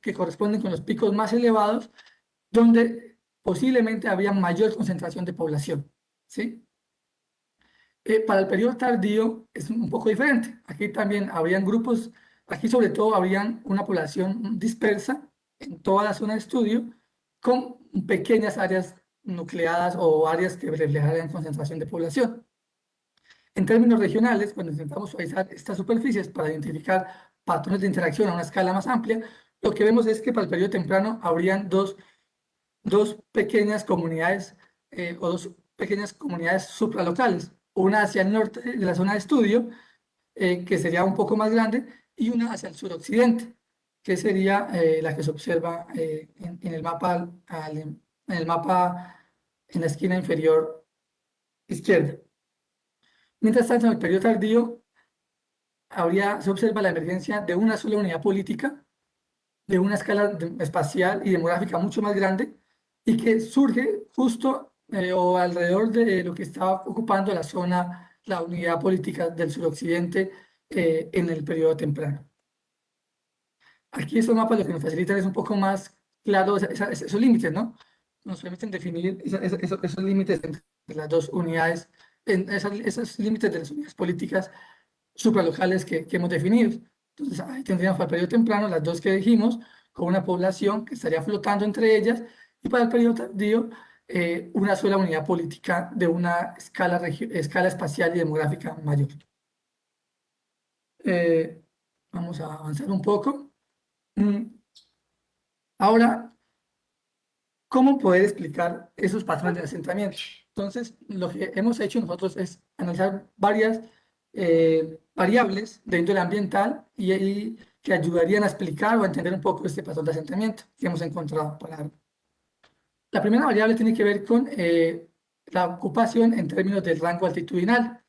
que corresponden con los picos más elevados donde posiblemente había mayor concentración de población, ¿sí? Para el periodo tardío es un poco diferente. Aquí también habrían grupos, aquí sobre todo habrían una población dispersa en toda la zona de estudio con pequeñas áreas nucleadas o áreas que reflejaran concentración de población. En términos regionales, cuando intentamos suavizar estas superficies para identificar patrones de interacción a una escala más amplia, lo que vemos es que para el periodo temprano habrían dos pequeñas comunidades o dos pequeñas comunidades supralocales, una hacia el norte de la zona de estudio, que sería un poco más grande, y una hacia el suroccidente, que sería la que se observa en el mapa, en la esquina inferior izquierda. Mientras tanto, en el periodo tardío se observa la emergencia de una sola unidad política, de una escala espacial y demográfica mucho más grande, y que surge justo o alrededor de lo que estaba ocupando la zona, la unidad política del suroccidente en el periodo temprano. Aquí estos mapas lo que nos facilitan es un poco más claro esos límites, ¿no? Nos permiten definir esos límites entre las dos unidades, esos límites de las unidades políticas supralocales que hemos definido. Entonces, ahí tendríamos para el periodo temprano las dos que dijimos, con una población que estaría flotando entre ellas, y para el periodo tardío, una sola unidad política de una escala espacial y demográfica mayor. Vamos a avanzar un poco. Ahora, ¿cómo poder explicar esos patrones de asentamiento? Entonces, lo que hemos hecho nosotros es analizar varias variables de índole ambiental y que ayudarían a explicar o a entender un poco este patrón de asentamiento que hemos encontrado. La primera variable tiene que ver con la ocupación en términos del rango altitudinal.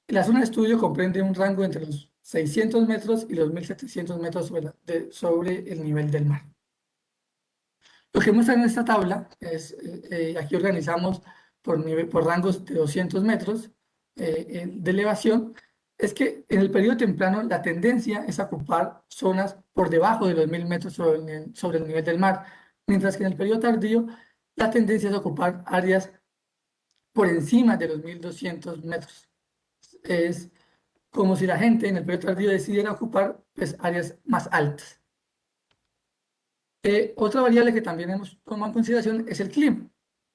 La zona de estudio comprende un rango entre los 600 metros y los 1.700 metros sobre el nivel del mar. Lo que muestra en esta tabla es, aquí organizamos por rangos de 200 metros de elevación, es que en el periodo temprano la tendencia es a ocupar zonas por debajo de los 1.000 metros sobre el nivel del mar, mientras que en el periodo tardío la tendencia es a ocupar áreas por encima de los 1.200 metros. Es como si la gente en el periodo tardío decidiera ocupar pues, áreas más altas. Otra variable que también hemos tomado en consideración es el clima.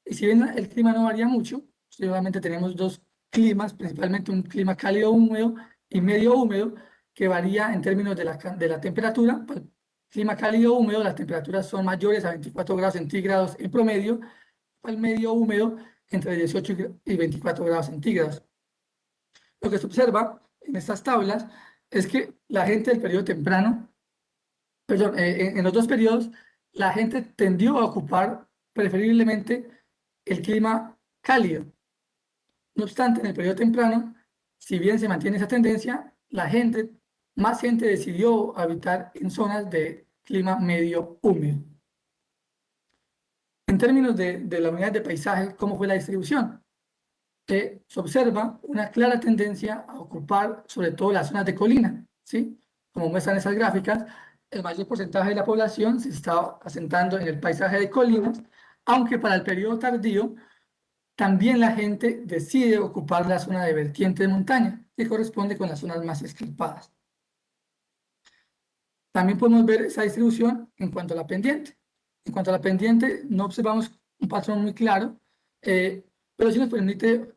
Y si bien el clima no varía mucho, solamente tenemos dos climas, principalmente un clima cálido húmedo y medio húmedo, que varía en términos de la temperatura. Para el clima cálido húmedo, las temperaturas son mayores a 24 grados centígrados en promedio, para el medio húmedo entre 18 y 24 grados centígrados. Lo que se observa en estas tablas es que la gente del periodo temprano, perdón, en los dos periodos, la gente tendió a ocupar preferiblemente el clima cálido. No obstante, en el periodo temprano, si bien se mantiene esa tendencia, más gente decidió habitar en zonas de clima medio húmedo. En términos de la unidad de paisaje, ¿cómo fue la distribución? Se observa una clara tendencia a ocupar sobre todo las zonas de colina, ¿sí? Como muestran esas gráficas, el mayor porcentaje de la población se está asentando en el paisaje de colinas, aunque para el periodo tardío también la gente decide ocupar la zona de vertiente de montaña, que corresponde con las zonas más escarpadas. También podemos ver esa distribución en cuanto a la pendiente. En cuanto a la pendiente, no observamos un patrón muy claro, pero sí nos permite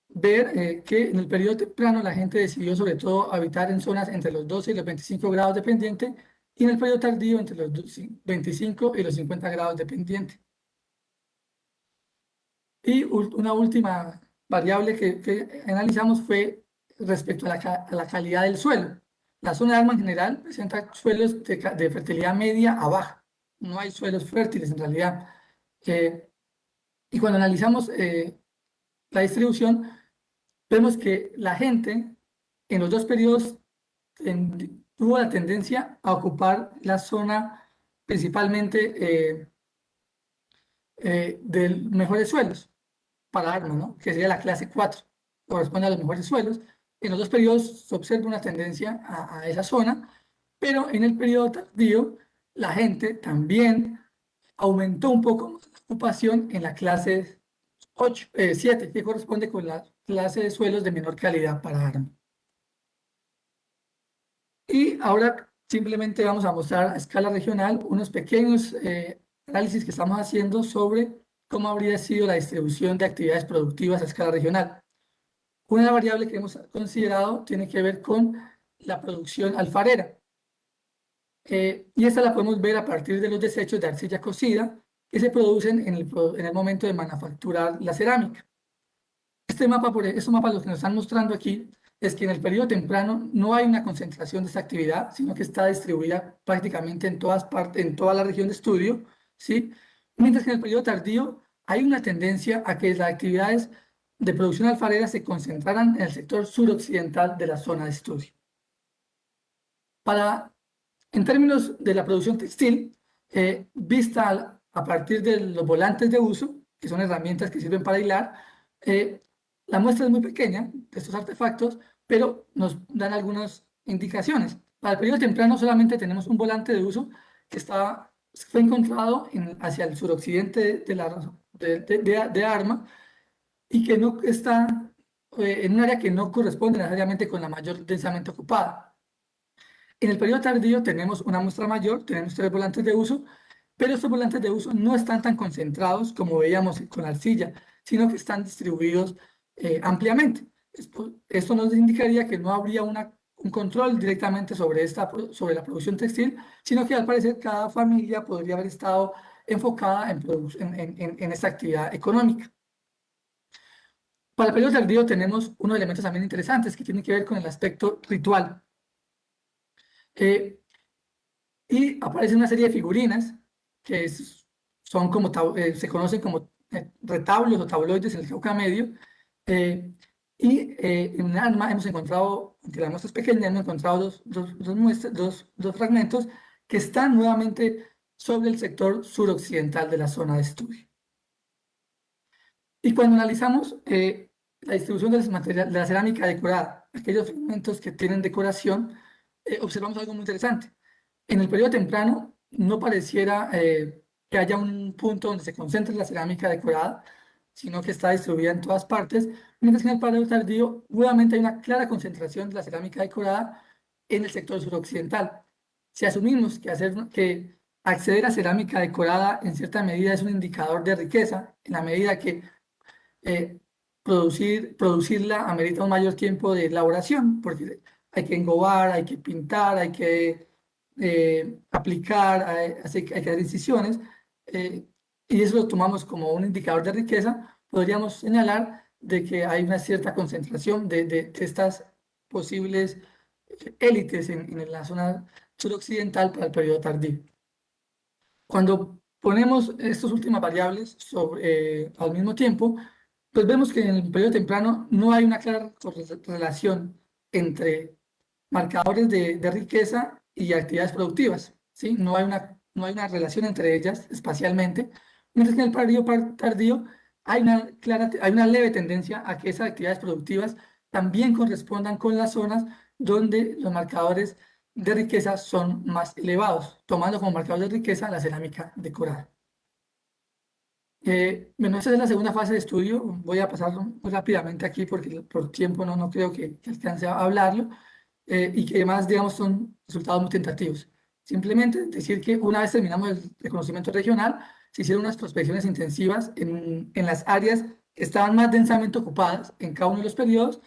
ver que en el periodo temprano la gente decidió sobre todo habitar en zonas entre los 12 y los 25 grados de pendiente, y en el periodo tardío entre los 25 y los 50 grados de pendiente. Y una última variable que analizamos fue respecto a la calidad del suelo. La zona de Arma en general presenta suelos de fertilidad media a baja. No hay suelos fértiles en realidad. Y cuando analizamos la distribución, vemos que la gente en los dos periodos tuvo la tendencia a ocupar la zona principalmente de mejores suelos para Arma, ¿no? Que sería la clase 4, corresponde a los mejores suelos. En los dos periodos se observa una tendencia a esa zona, pero en el periodo tardío la gente también aumentó un poco la ocupación en la clase 7, que corresponde con la clase de suelos de menor calidad para Arma. Y ahora simplemente vamos a mostrar a escala regional unos pequeños análisis que estamos haciendo sobre cómo habría sido la distribución de actividades productivas a escala regional. Una variable que hemos considerado tiene que ver con la producción alfarera. Y esta la podemos ver a partir de los desechos de arcilla cocida que se producen en el momento de manufacturar la cerámica. Este mapa lo que nos están mostrando aquí es que en el periodo temprano no hay una concentración de esta actividad, sino que está distribuida prácticamente en todas partes, en toda la región de estudio, ¿sí? Mientras que en el periodo tardío hay una tendencia a que las actividades de producción alfarera se concentraran en el sector suroccidental de la zona de estudio. En términos de la producción textil, vista a partir de los volantes de uso, que son herramientas que sirven para hilar, la muestra es muy pequeña de estos artefactos, pero nos dan algunas indicaciones. Para el periodo temprano solamente tenemos un volante de uso que fue encontrado hacia el suroccidente de Arma y que no está en un área que no corresponde necesariamente con la mayor densamente ocupada. En el periodo tardío tenemos una muestra mayor, tenemos 3 volantes de uso, pero estos volantes de uso no están tan concentrados como veíamos con la arcilla, sino que están distribuidos ampliamente. Esto nos indicaría que no habría un control directamente sobre la producción textil, sino que al parecer cada familia podría haber estado enfocada en esta actividad económica. Para el periodo tardío tenemos unos elementos también interesantes que tienen que ver con el aspecto ritual. Y aparece una serie de figurinas que son como se conocen como retablos o tabloides en el Cauca Medio. En Arma hemos encontrado, aunque la muestra es pequeña, hemos encontrado dos fragmentos que están nuevamente sobre el sector suroccidental de la zona de estudio. Y cuando analizamos la distribución de la cerámica decorada, aquellos fragmentos que tienen decoración, observamos algo muy interesante. En el periodo temprano no pareciera que haya un punto donde se concentre la cerámica decorada, sino que está distribuida en todas partes, mientras que en el periodo tardío nuevamente hay una clara concentración de la cerámica decorada en el sector suroccidental. Si asumimos que acceder a cerámica decorada en cierta medida es un indicador de riqueza, en la medida que producirla amerita un mayor tiempo de elaboración, porque hay que engobar, hay que pintar, hay que aplicar, hay que hacer incisiones, y eso lo tomamos como un indicador de riqueza, podríamos señalar de que hay una cierta concentración de estas posibles élites en la zona suroccidental para el periodo tardío. Cuando ponemos estas últimas variables al mismo tiempo, pues vemos que en el periodo temprano no hay una clara relación entre marcadores de riqueza y actividades productivas, ¿sí? No hay una relación entre ellas espacialmente, mientras que en el periodo tardío hay una leve tendencia a que esas actividades productivas también correspondan con las zonas donde los marcadores de riqueza son más elevados, tomando como marcador de riqueza la cerámica decorada. Bueno, esta es la segunda fase de estudio. Voy a pasarlo muy rápidamente aquí porque por tiempo no creo que alcance a hablarlo. Y que además, digamos, son resultados muy tentativos. Simplemente decir que una vez terminamos el reconocimiento regional, se hicieron unas prospecciones intensivas en las áreas que estaban más densamente ocupadas en cada uno de los periodos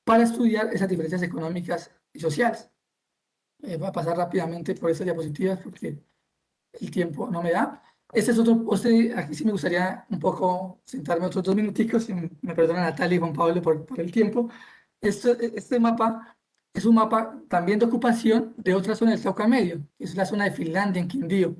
para estudiar esas diferencias económicas y sociales. Voy a pasar rápidamente por estas diapositivas porque el tiempo no me da. Aquí sí me gustaría un poco sentarme otros 2 minuticos, si me perdona Natalia y Juan Pablo por el tiempo. Este mapa es un mapa también de ocupación de otra zona del Cauca Medio, que es la zona de Finlandia, en Quindío,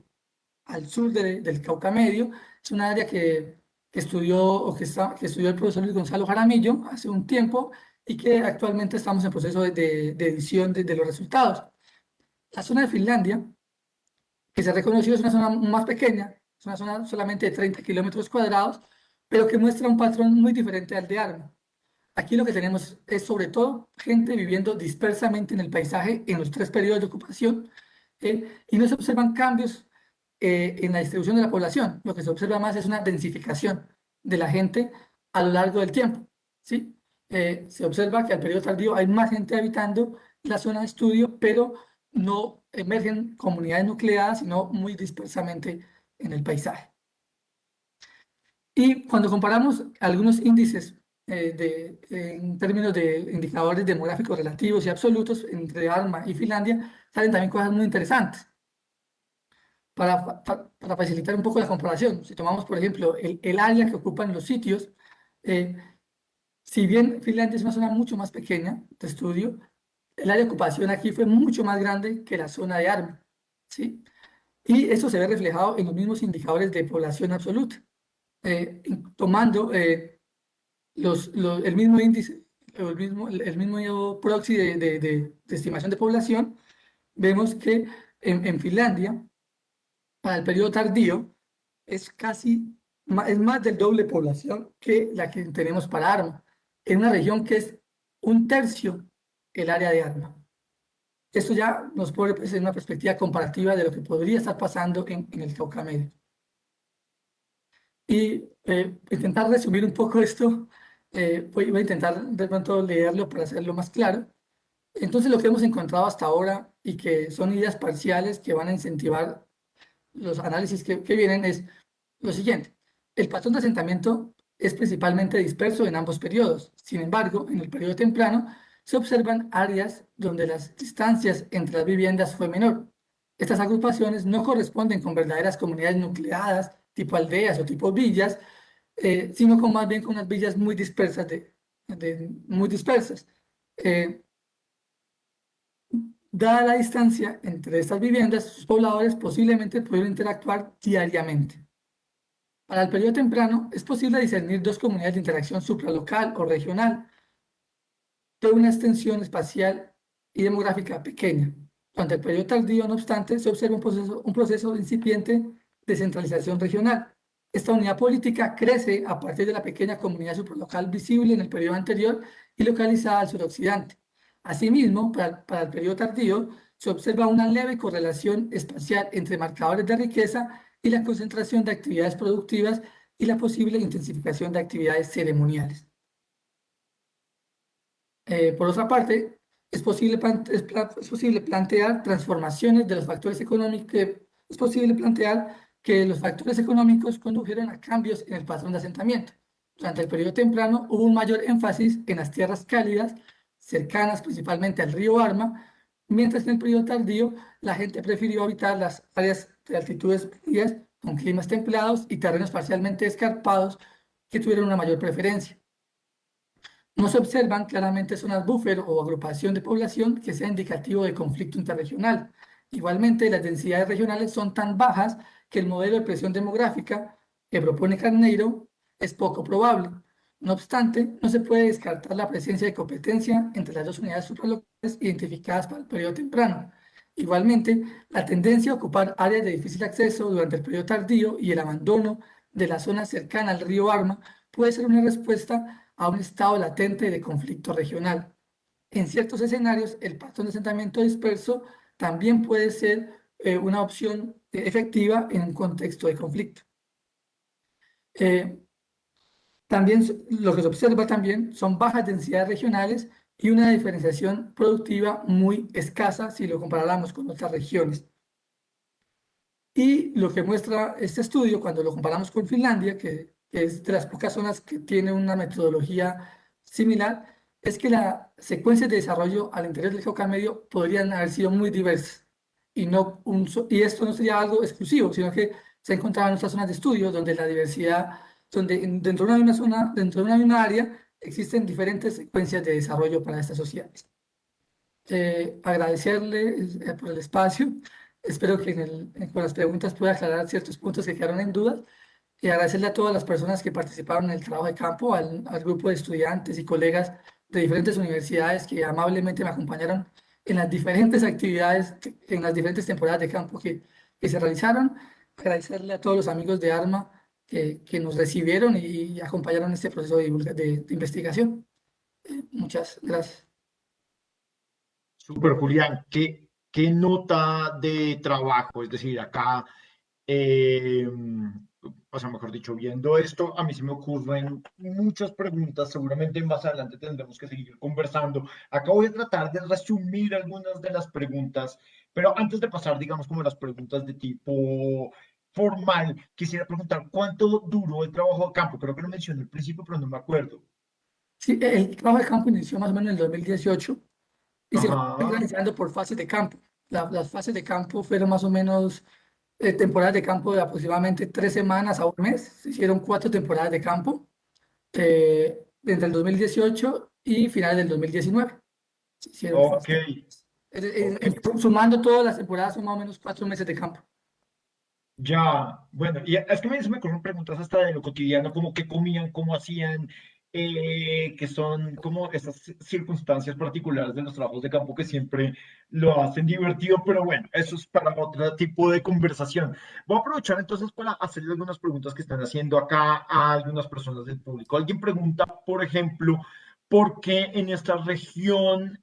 al sur del Cauca Medio. Es una área que estudió que estudió el profesor Luis Gonzalo Jaramillo hace un tiempo y que actualmente estamos en proceso de edición de los resultados. La zona de Finlandia que se ha reconocido es una zona más pequeña, es una zona solamente de 30 kilómetros cuadrados, pero que muestra un patrón muy diferente al de Arma. Aquí lo que tenemos es sobre todo gente viviendo dispersamente en el paisaje en los 3 periodos de ocupación, y no se observan cambios en la distribución de la población. Lo que se observa más es una densificación de la gente a lo largo del tiempo, ¿sí? Se observa que al periodo tardío hay más gente habitando la zona de estudio, pero no emergen comunidades nucleadas, sino muy dispersamente en el paisaje. Y cuando comparamos algunos índices en términos de indicadores demográficos relativos y absolutos entre ARMA y Finlandia, salen también cosas muy interesantes. Para facilitar un poco la comparación, si tomamos, por ejemplo, el área que ocupan los sitios, eh, si bien Finlandia es una zona mucho más pequeña de estudio, el área de ocupación aquí fue mucho más grande que la zona de ARMA, ¿sí? Y eso se ve reflejado en los mismos indicadores de población absoluta. Tomando el mismo índice, el mismo proxy de estimación de población, vemos que en Finlandia, para el periodo tardío, es es más del doble población que la que tenemos para Arma, en una región que es 1/3 el área de Arma. Esto ya nos pone pues, en una perspectiva comparativa de lo que podría estar pasando en el Cauca Medio. Y intentar resumir un poco esto, voy a intentar de pronto leerlo para hacerlo más claro. Entonces, lo que hemos encontrado hasta ahora y que son ideas parciales que van a incentivar los análisis que vienen es lo siguiente. El patrón de asentamiento es principalmente disperso en ambos periodos. Sin embargo, en el periodo temprano se observan áreas donde las distancias entre las viviendas fue menor. Estas agrupaciones no corresponden con verdaderas comunidades nucleadas, tipo aldeas o tipo villas, sino más bien con unas villas muy dispersas. Muy dispersas. Dada la distancia entre estas viviendas, sus pobladores posiblemente pudieron interactuar diariamente. Para el periodo temprano, es posible discernir 2 comunidades de interacción supralocal o regional de una extensión espacial y demográfica pequeña. Durante el periodo tardío, no obstante, se observa un proceso de incipiente descentralización regional. Esta unidad política crece a partir de la pequeña comunidad supralocal visible en el periodo anterior y localizada al suroccidente. Asimismo, para el periodo tardío, se observa una leve correlación espacial entre marcadores de riqueza y la concentración de actividades productivas y la posible intensificación de actividades ceremoniales. Por otra parte, es posible plantear transformaciones de los factores económicos, es posible plantear que los factores económicos condujeron a cambios en el patrón de asentamiento. Durante el periodo temprano hubo un mayor énfasis en las tierras cálidas, cercanas principalmente al río Arma, mientras que en el periodo tardío la gente prefirió habitar las áreas de altitudes frías con climas templados y terrenos parcialmente escarpados que tuvieron una mayor preferencia. No se observan claramente zonas buffer o agrupación de población que sea indicativo de conflicto interregional. Igualmente, las densidades regionales son tan bajas que el modelo de presión demográfica que propone Carneiro es poco probable. No obstante, no se puede descartar la presencia de competencia entre las dos unidades supralocales identificadas para el periodo temprano. Igualmente, la tendencia a ocupar áreas de difícil acceso durante el periodo tardío y el abandono de la zona cercana al río Arma puede ser una respuesta a un estado latente de conflicto regional. En ciertos escenarios, el patrón de asentamiento disperso también puede ser una opción efectiva en un contexto de conflicto. También lo que se observa también son bajas densidades regionales y una diferenciación productiva muy escasa si lo comparáramos con otras regiones. Y lo que muestra este estudio, cuando lo comparamos con Finlandia, que es de las pocas zonas que tiene una metodología similar, es que las secuencias de desarrollo al interior del Cauca Medio podrían haber sido muy diversas. Y esto no sería algo exclusivo, sino que se ha encontrado en otras zonas de estudio donde la diversidad, donde dentro de una misma zona, dentro de una misma área, existen diferentes secuencias de desarrollo para estas sociedades. Agradecerle por el espacio. Espero que con las preguntas pueda aclarar ciertos puntos que quedaron en duda. Y agradecerle a todas las personas que participaron en el trabajo de campo, al grupo de estudiantes y colegas de diferentes universidades que amablemente me acompañaron en las diferentes actividades, en las diferentes temporadas de campo que se realizaron. Agradecerle a todos los amigos de ARMA que nos recibieron y acompañaron este proceso de investigación. Muchas gracias. Super, Julián, ¿qué nota de trabajo? Es decir, acá, eh, o sea, mejor dicho, viendo esto, a mí se me ocurren muchas preguntas. Seguramente más adelante tendremos que seguir conversando. Acá voy a tratar de resumir algunas de las preguntas, pero antes de pasar, digamos, como las preguntas de tipo formal, quisiera preguntar cuánto duró el trabajo de campo. Creo que lo mencioné al principio, pero no me acuerdo. Sí, el trabajo de campo inició más o menos en el 2018 y se fue Ajá, organizando por fases de campo. Las fases de campo fueron más o menos temporadas de campo de aproximadamente 3 semanas a un mes. Se hicieron 4 temporadas de campo entre el 2018 y finales del 2019. Se hicieron ok, fases. ok. Sumando todas las temporadas son más o menos 4 meses de campo. Ya, bueno, y es que se me ocurren preguntas hasta de lo cotidiano, como qué comían, cómo hacían, que son como esas circunstancias particulares de los trabajos de campo que siempre lo hacen divertido, pero bueno, eso es para otro tipo de conversación. Voy a aprovechar entonces para hacerle algunas preguntas que están haciendo acá a algunas personas del público. Alguien pregunta, por ejemplo, ¿por qué en esta región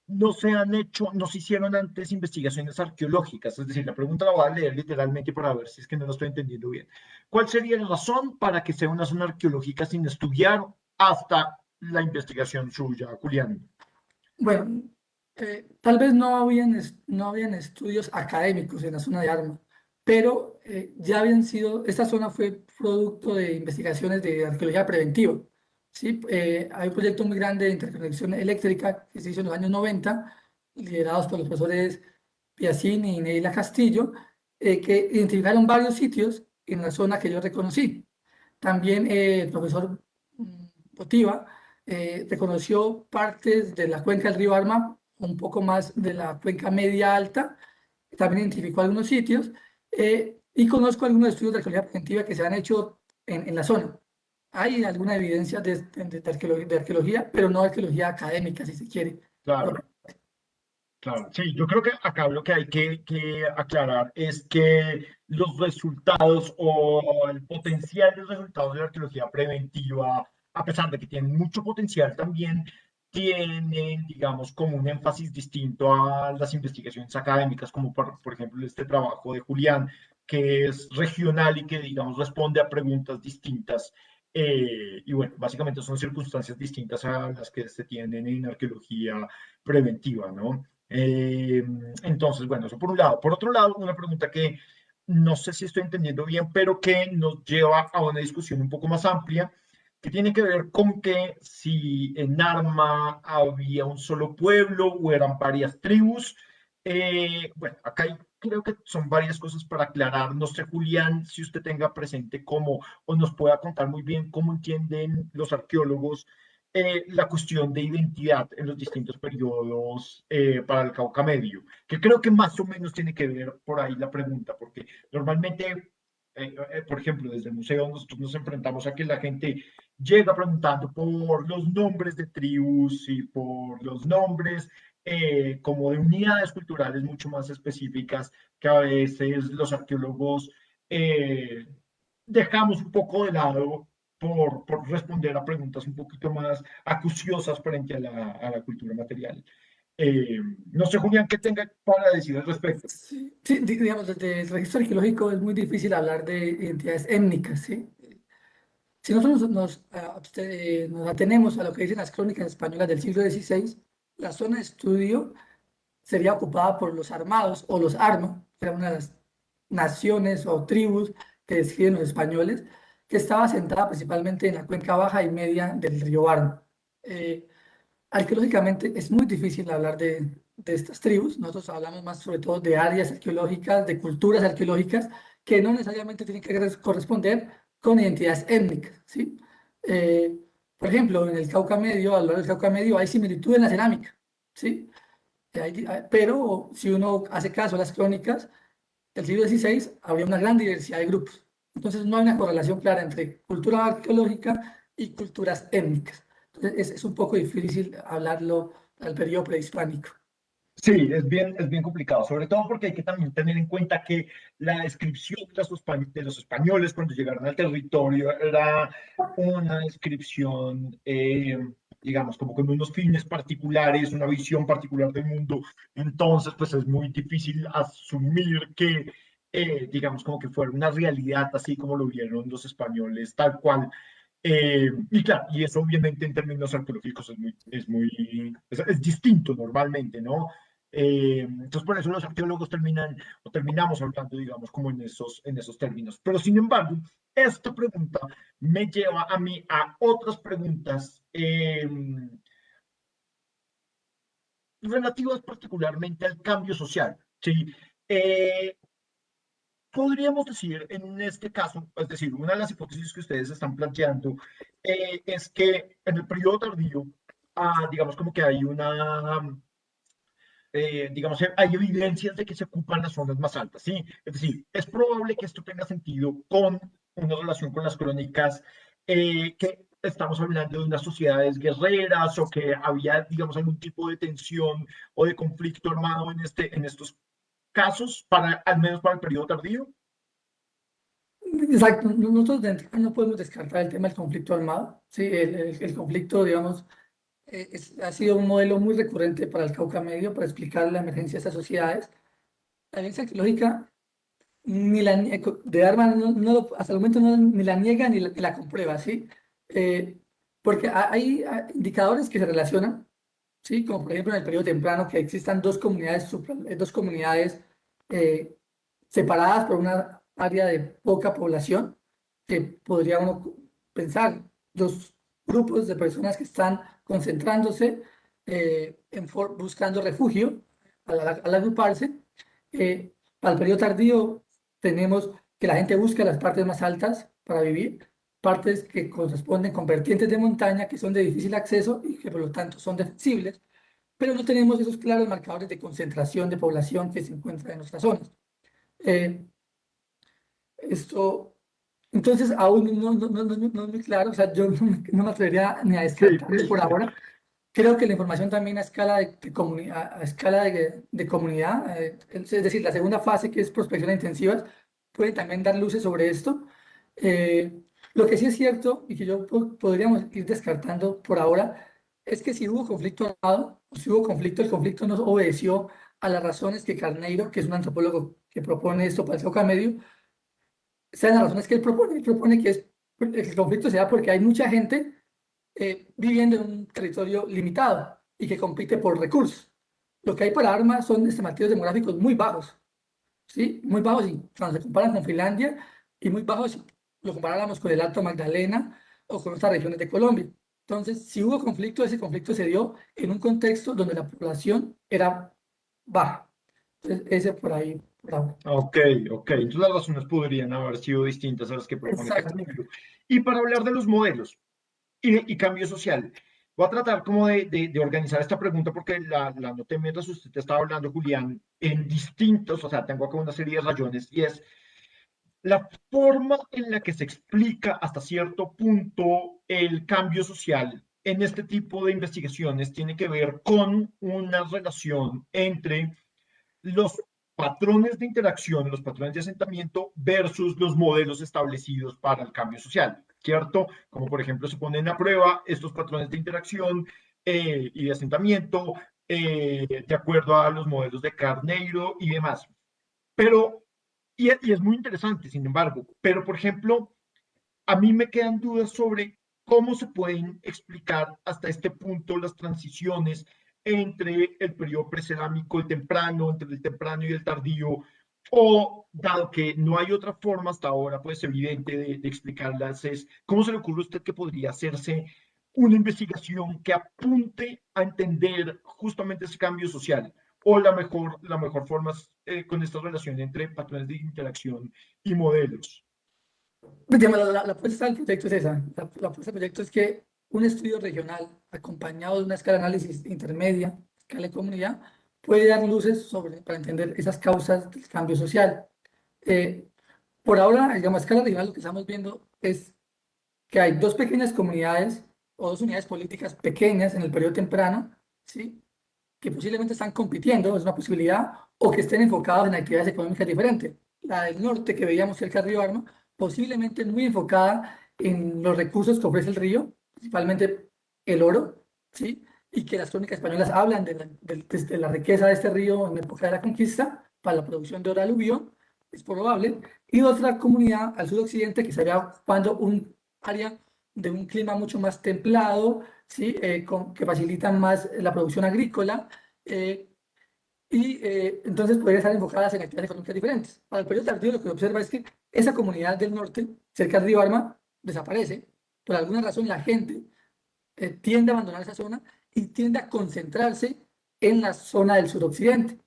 no se han hecho, no se hicieron antes investigaciones arqueológicas? Es decir, la pregunta la voy a leer literalmente para ver si es que no lo estoy entendiendo bien. ¿Cuál sería la razón para que sea una zona arqueológica sin estudiar hasta la investigación suya, Julián? Bueno, tal vez no habían estudios académicos en la zona de Arma, pero ya esta zona fue producto de investigaciones de arqueología preventiva. ¿Sí? Hay un proyecto muy grande de interconexión eléctrica que se hizo en los años 90, liderados por los profesores Piacini y Neila Castillo, que identificaron varios sitios en la zona que yo reconocí. También el profesor Potiva reconoció partes de la cuenca del río Arma, un poco más de la cuenca media alta, también identificó algunos sitios y conozco algunos estudios de arqueología preventiva que se han hecho en la zona. Hay alguna evidencia de arqueología, pero no arqueología académica, si se quiere. Claro. Claro, sí, yo creo que acá lo que hay que aclarar es que los resultados o el potencial de resultados de la arqueología preventiva, a pesar de que tienen mucho potencial, también tienen, digamos, como un énfasis distinto a las investigaciones académicas, como por ejemplo este trabajo de Julián, que es regional y que, digamos, responde a preguntas distintas. Y bueno, básicamente son circunstancias distintas a las que se tienen en arqueología preventiva, ¿no? Entonces, bueno, eso por un lado. Por otro lado, una pregunta que no sé si estoy entendiendo bien, pero que nos lleva a una discusión un poco más amplia, que tiene que ver con que si en Arma había un solo pueblo o eran varias tribus. Bueno, acá creo que son varias cosas para aclarar. No sé, Julián, si usted tenga presente cómo o nos pueda contar muy bien cómo entienden los arqueólogos la cuestión de identidad en los distintos periodos para el Cauca Medio, que creo que más o menos tiene que ver por ahí la pregunta, porque normalmente por ejemplo, desde el museo nosotros nos enfrentamos a que la gente llega preguntando por los nombres de tribus y por los nombres como de unidades culturales mucho más específicas que a veces los arqueólogos eh, dejamos un poco de lado por responder a preguntas un poquito más acuciosas frente a la cultura material. Eh, no sé, Julián, qué tenga para decir al respecto. Sí, sí, digamos, desde el registro arqueológico es muy difícil hablar de identidades étnicas, ¿sí? Si nosotros nos atenemos a lo que dicen las crónicas españolas del siglo XVI, la zona de estudio sería ocupada por los armados o los arma, que era una de las naciones o tribus que describen los españoles, que estaba sentada principalmente en la cuenca baja y media del río Arno. Eh, Arqueológicamente es muy difícil hablar de estas tribus. Nosotros hablamos más sobre todo de áreas arqueológicas, de culturas arqueológicas, que no necesariamente tienen que corresponder con identidades étnicas, ¿sí? Eh, por ejemplo, en el Cauca Medio, a lo largo del Cauca Medio, hay similitud en la cerámica, ¿sí? Pero si uno hace caso a las crónicas del siglo XVI, había una gran diversidad de grupos. Entonces no hay una correlación clara entre cultura arqueológica y culturas étnicas. Entonces es un poco difícil hablarlo al periodo prehispánico. Sí, es bien complicado, sobre todo porque hay que también tener en cuenta que la descripción de los españoles cuando llegaron al territorio era una descripción, digamos, como con unos fines particulares, una visión particular del mundo. Entonces, pues es muy difícil asumir que, digamos, como que fuera una realidad así como lo vieron los españoles, tal cual. Y claro, y eso obviamente en términos arqueológicos es distinto normalmente, ¿no? Entonces por eso los arqueólogos terminan o terminamos hablando, digamos, como en esos términos. Pero sin embargo, esta pregunta me lleva a mí a otras preguntas relativas particularmente al cambio social, ¿sí? Eh, Podríamos decir en este caso, es decir, una de las hipótesis que ustedes están planteando es que en el periodo tardío, digamos como que hay digamos, hay evidencias de que se ocupan las zonas más altas, ¿sí? Es decir, es probable que esto tenga sentido con una relación con las crónicas, que estamos hablando de unas sociedades guerreras o que había, digamos, algún tipo de tensión o de conflicto armado en estos casos, al menos para el periodo tardío. Exacto, nosotros de entrada no podemos descartar el tema del conflicto armado. Sí, el conflicto, digamos, ha sido un modelo muy recurrente para el Cauca Medio para explicar la emergencia de estas sociedades. La evidencia arqueológica ni la, de Arma hasta el momento ni la niega ni la comprueba, ¿sí? Porque hay indicadores que se relacionan, ¿sí? Como por ejemplo en el periodo temprano que existan dos comunidades, dos comunidades eh, separadas por una área de poca población, que podría uno pensar, dos grupos de personas que están concentrándose, buscando refugio al agruparse. Para el periodo tardío tenemos que la gente busca las partes más altas para vivir, partes que corresponden con vertientes de montaña que son de difícil acceso y que por lo tanto son defensibles, pero no tenemos esos claros marcadores de concentración de población que se encuentran en nuestras zonas. Eh, esto, entonces, aún no es muy claro, o sea, yo no me atrevería ni a Sí, descartarlo por ahora. Creo que la información también a escala a escala de comunidad, es decir, la segunda fase, que es prospección intensivas, puede también dar luces sobre esto. Lo que sí es cierto y que yo podríamos ir descartando por ahora es que si hubo conflicto armado, o si hubo conflicto, el conflicto no obedeció a las razones que Carneiro, que es un antropólogo que propone esto para el Cauca Medio, sean las razones que él propone. Él propone que el conflicto se da porque hay mucha gente viviendo en un territorio limitado y que compite por recursos. Lo que hay para armas son estimativos demográficos muy bajos, ¿sí? Muy bajos y cuando se comparan con Finlandia y muy bajos si lo comparáramos con el Alto Magdalena o con otras regiones de Colombia. Entonces, si hubo conflicto, ese conflicto se dio en un contexto donde la población era baja. Entonces, ese por ahí, por ahora. ok, ok. Entonces las razones podrían haber sido distintas a las que propone Exacto. Carneiro. Y para hablar de los modelos y cambio social, voy a tratar como de organizar esta pregunta porque la noté mientras usted estaba hablando, Julián, en distintos, o sea, tengo acá una serie de rayones y es La forma en la que se explica hasta cierto punto el cambio social en este tipo de investigaciones tiene que ver con una relación entre los patrones de interacción, los patrones de asentamiento versus los modelos establecidos para el cambio social, ¿cierto? Como por ejemplo se ponen a prueba estos patrones de interacción y de asentamiento de acuerdo a los modelos de Carneiro y demás. Pero, y es muy interesante, sin embargo, pero por ejemplo, a mí me quedan dudas sobre cómo se pueden explicar hasta este punto las transiciones entre el periodo precerámico, el temprano, entre el temprano y el tardío, o dado que no hay otra forma hasta ahora, pues evidente de explicarlas, es cómo se le ocurre a usted que podría hacerse una investigación que apunte a entender justamente ese cambio social, o la mejor forma es, con esta relación entre patrones de interacción y modelos. Pues, digamos, la apuesta del proyecto es esa. La apuesta del proyecto es que un estudio regional acompañado de una escala de análisis intermedia, escala de comunidad, puede dar luces para entender esas causas del cambio social. Eh, por ahora, digamos, a escala regional lo que estamos viendo es que hay dos pequeñas comunidades o dos unidades políticas pequeñas en el periodo temprano, ¿sí? Que posiblemente están compitiendo, es una posibilidad, o que estén enfocados en actividades económicas diferentes. La del norte, que veíamos cerca del río Arma, posiblemente muy enfocada en los recursos que ofrece el río, principalmente el oro, ¿sí? Y que las crónicas españolas hablan de la riqueza de este río en la época de la conquista para la producción de oro aluvión, es probable. Y otra comunidad al suroccidente que estaría ocupando un área de un clima mucho más templado, ¿sí? Que facilitan más la producción agrícola eh, entonces podría estar enfocadas en actividades económicas diferentes. Para el periodo tardío lo que se observa es que esa comunidad del norte, cerca del río Arma, desaparece. Por alguna razón la gente tiende a abandonar esa zona y tiende a concentrarse en la zona del suroccidente.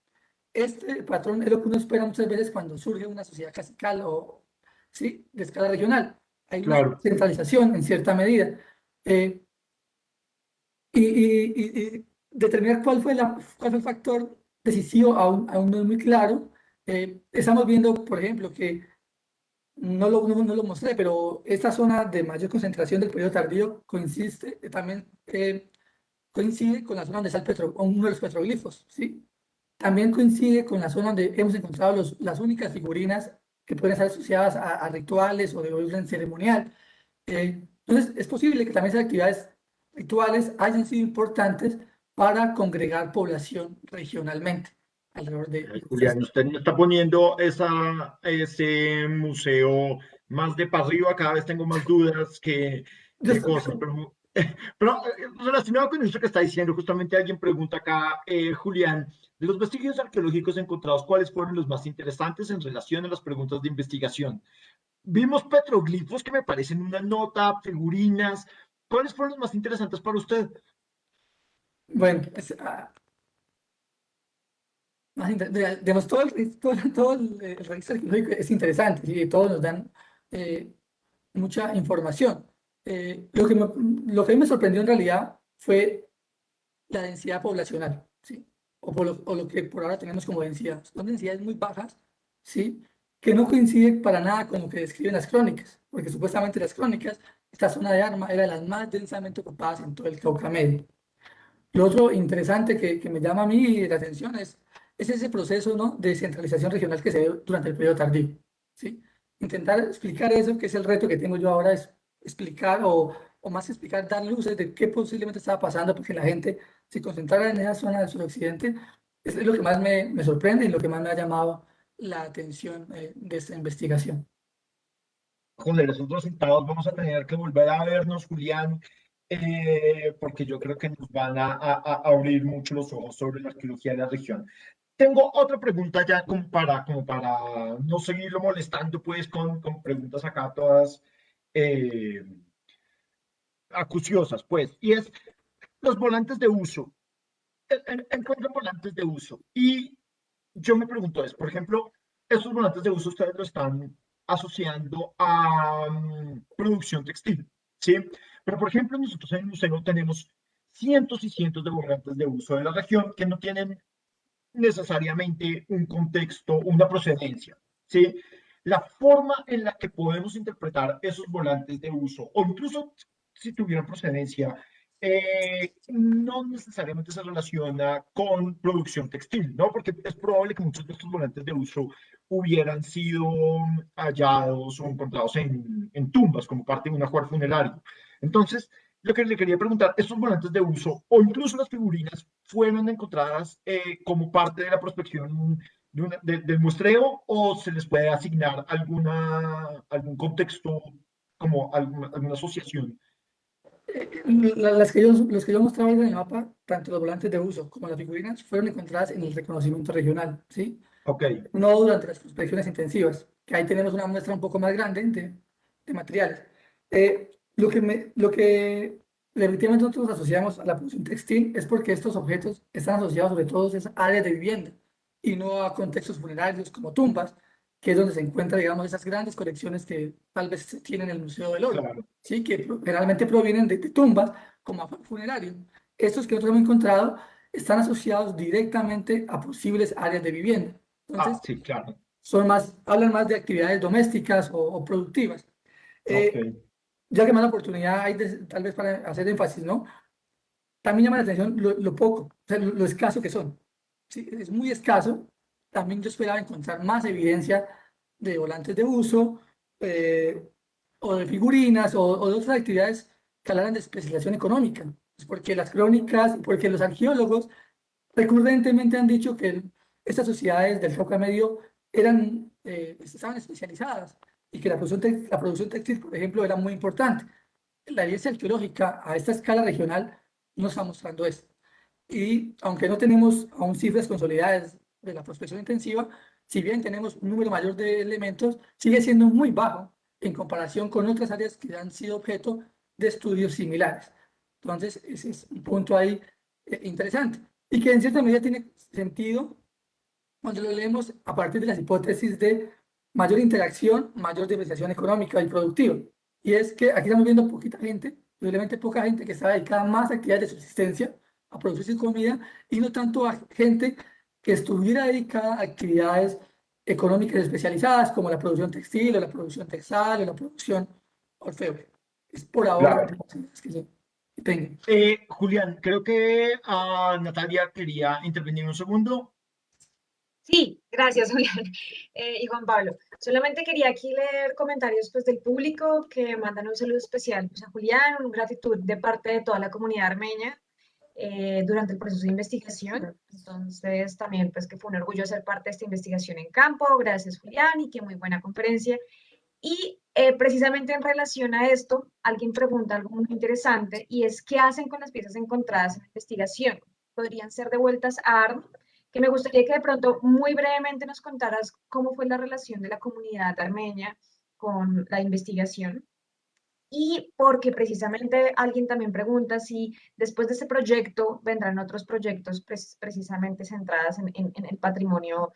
Este patrón es lo que uno espera muchas veces cuando surge una sociedad cacical o ¿sí? De escala regional. Hay una Claro. centralización en cierta medida. Eh, y determinar cuál fue el factor decisivo aún no es muy claro. Estamos viendo, por ejemplo, que no lo mostré, pero esta zona de mayor concentración del periodo tardío coincide con la zona donde está uno de los petroglifos, ¿sí? También coincide con la zona donde hemos encontrado las únicas figurinas que pueden estar asociadas a rituales o de orden ceremonial. Entonces, es posible que también esas actividades rituales hayan sido importantes para congregar población regionalmente alrededor de Ay, estas. Julián, usted me está poniendo ese museo más de para arriba, cada vez tengo más dudas Yo que estoy- cosas, pero relacionado con esto que está diciendo, justamente alguien pregunta acá, Julián, de los vestigios arqueológicos encontrados, ¿cuáles fueron los más interesantes en relación a las preguntas de investigación? Vimos petroglifos que me parecen una nota, figurinas, ¿cuáles fueron los más interesantes para usted? Bueno, digamos, todo el registro arqueológico es interesante y todos nos dan mucha información. Lo que a mí me sorprendió en realidad fue la densidad poblacional, ¿sí? O lo que por ahora tenemos como densidad. Son densidades muy bajas, ¿sí? Que no coinciden para nada con lo que describen las crónicas, porque supuestamente las crónicas, esta zona de Arma era de las más densamente ocupadas en todo el Cauca Medio. Lo otro interesante que me llama a mí la atención es ese proceso, ¿no? De centralización regional que se ve durante el periodo tardío, ¿sí? Intentar explicar eso, que es el reto que tengo yo ahora, es explicar o más que explicar, dar luces de qué posiblemente estaba pasando porque la gente se concentrara en esa zona del suroccidente. Es lo que más me sorprende y lo que más me ha llamado la atención de esta investigación. Joder, esos dos sentados vamos a tener que volver a vernos, Julián, porque yo creo que nos van a abrir mucho los ojos sobre la arqueología de la región. Tengo otra pregunta ya como para no seguirlo molestando pues con preguntas acá todas eh, acuciosas, pues, y es los volantes de uso. Encuentran volantes de uso y yo me pregunto es, por ejemplo, esos volantes de uso ustedes lo están asociando a producción textil, ¿sí? Pero, por ejemplo, nosotros en el museo tenemos cientos y cientos de volantes de uso de la región que no tienen necesariamente un contexto, una procedencia, ¿sí? la forma en la que podemos interpretar esos volantes de uso, o incluso si tuvieran procedencia, no necesariamente se relaciona con producción textil, ¿no? Porque es probable que muchos de estos volantes de uso hubieran sido hallados o encontrados en tumbas como parte de un ajuar funerario. Entonces, lo que le quería preguntar, ¿estos volantes de uso o incluso las figurinas fueron encontradas como parte de la prospección del muestreo o se les puede asignar algún contexto, como alguna asociación? Los que yo mostraba en el mapa, tanto los volantes de uso como las figurinas, fueron encontradas en el reconocimiento regional, ¿sí? Ok, No durante las prospecciones intensivas, que ahí tenemos una muestra un poco más grande de materiales. Lo que definitivamente nosotros asociamos a la producción textil es porque estos objetos están asociados sobre todo a esas áreas de vivienda y no a contextos funerarios como tumbas, que es donde se encuentran, digamos, esas grandes colecciones que tal vez se tienen en el Museo del Oro, claro. ¿sí? Que generalmente provienen de tumbas como afán funerario. Estos que nosotros hemos encontrado están asociados directamente a posibles áreas de vivienda. Ah, Entonces, sí, claro. hablan más de actividades domésticas o productivas. Ok, Eh, ya que más la oportunidad hay tal vez para hacer énfasis, ¿no? También llama la atención lo poco, o sea, lo escaso que son. Sí, es muy escaso. También yo esperaba encontrar más evidencia de volantes de uso, eh, o de figurinas, o de otras actividades que hablaran de especialización económica. Pues porque las crónicas, porque los arqueólogos recurrentemente han dicho que estas sociedades del Cauca Medio estaban especializadas y que la producción textil, por ejemplo, era muy importante. La evidencia arqueológica a esta escala regional nos está mostrando esto. Y aunque no tenemos aún cifras consolidadas de la prospección intensiva, si bien tenemos un número mayor de elementos, sigue siendo muy bajo en comparación con otras áreas que han sido objeto de estudios similares. Entonces, ese es un punto ahí interesante y que en cierta medida tiene sentido cuando lo leemos a partir de las hipótesis de mayor interacción, mayor diferenciación económica y productiva. Y es que aquí estamos viendo poquita gente, posiblemente poca gente que está dedicada más a actividades de subsistencia, a producir comida, y no tanto a gente que estuviera dedicada a actividades económicas especializadas como la producción textil o la producción textil o la producción orfebre. Es por ahora las claro. informaciones que tengo. Julián, creo que Natalia quería intervenir un segundo. Sí, gracias, Julián y Juan Pablo. Solamente quería aquí leer comentarios pues, del público que mandan un saludo especial pues, a Julián, una gratitud de parte de toda la comunidad armenia durante el proceso de investigación. Entonces, también pues que fue un orgullo ser parte de esta investigación en campo. Gracias, Julián, y qué muy buena conferencia. Y precisamente en relación a esto, alguien pregunta algo muy interesante y es, ¿qué hacen con las piezas encontradas en la investigación? ¿Podrían ser devueltas a ARM? Que me gustaría que de pronto muy brevemente nos contaras cómo fue la relación de la comunidad armenia con la investigación. Y porque precisamente alguien también pregunta si después de ese proyecto vendrán otros proyectos precisamente centrados en el patrimonio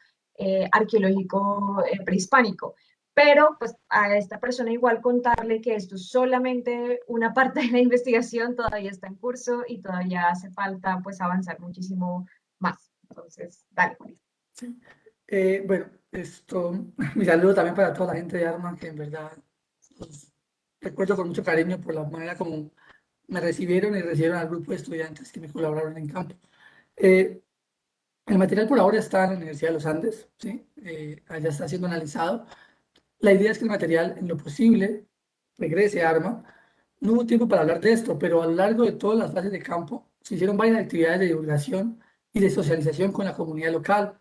arqueológico prehispánico. Pero pues a esta persona igual contarle que esto es solamente una parte de la investigación, todavía está en curso y todavía hace falta pues avanzar muchísimo más. Entonces, dale, Julián. Sí. Bueno, mi saludo también para toda la gente de Arma, que en verdad los recuerdo con mucho cariño por la manera como me recibieron y recibieron al grupo de estudiantes que me colaboraron en campo. Eh, el material por ahora está en la Universidad de los Andes, ¿sí? Allá está siendo analizado. La idea es que el material, en lo posible, regrese a Arma. No hubo tiempo para hablar de esto, pero a lo largo de todas las fases de campo se hicieron varias actividades de divulgación y de socialización con la comunidad local,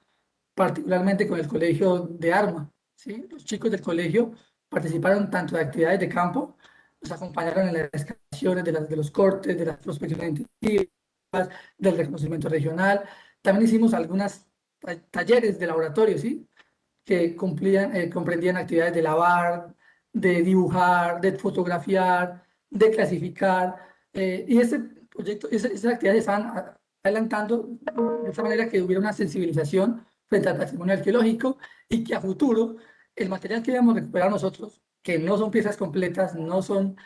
particularmente con el colegio de Arma, ¿sí? Los chicos del colegio participaron tanto de actividades de campo, nos acompañaron en las excavaciones de los cortes, de las prospecciones intensivas, del reconocimiento regional. También hicimos algunos talleres de laboratorio, ¿sí? Que comprendían actividades de lavar, de dibujar, de fotografiar, de clasificar. Y este proyecto, esas actividades estaban adelantando de esta manera que hubiera una sensibilización frente al patrimonio arqueológico y que a futuro el material que íbamos a recuperar nosotros, que no son piezas completas, no son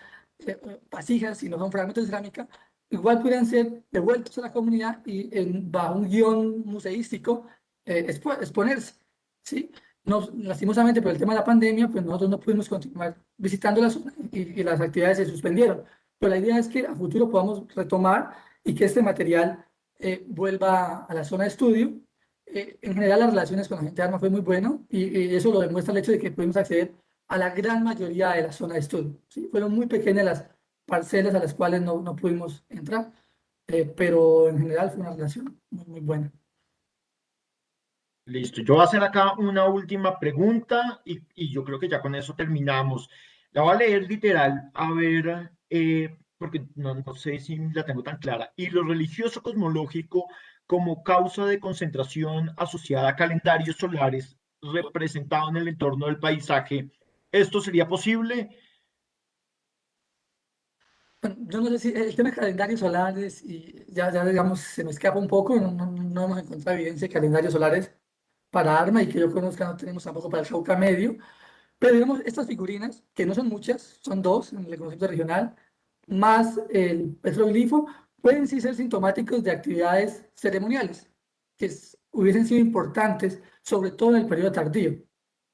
vasijas, sino son fragmentos de cerámica, igual pudieran ser devueltos a la comunidad y bajo un guión museístico exponerse. ¿Sí? lastimosamente por el tema de la pandemia, pues nosotros no pudimos continuar visitando la zona y las actividades se suspendieron. Pero la idea es que a futuro podamos retomar y que este material vuelva a la zona de estudio. En general, las relaciones con la gente de Arma fue muy bueno y eso lo demuestra el hecho de que pudimos acceder a la gran mayoría de la zona de estudio. ¿Sí? Fueron muy pequeñas las parcelas a las cuales no pudimos entrar, pero en general fue una relación muy buena. Listo, yo voy a hacer acá una última pregunta y yo creo que ya con eso terminamos. La voy a leer literal, a ver, porque no sé si la tengo tan clara. Y lo religioso cosmológico como causa de concentración asociada a calendarios solares representado en el entorno del paisaje, ¿esto sería posible? Bueno, yo no sé si el tema de calendarios solares, y ya digamos, se me escapa un poco, no hemos encontrado evidencia de calendarios solares para Arma y que yo conozca no tenemos tampoco para el Cauca Medio, pero digamos, estas figurinas, que no son muchas, son dos en el concepto regional, más el petroglifo, pueden sí ser sintomáticos de actividades ceremoniales que hubiesen sido importantes, sobre todo en el periodo tardío,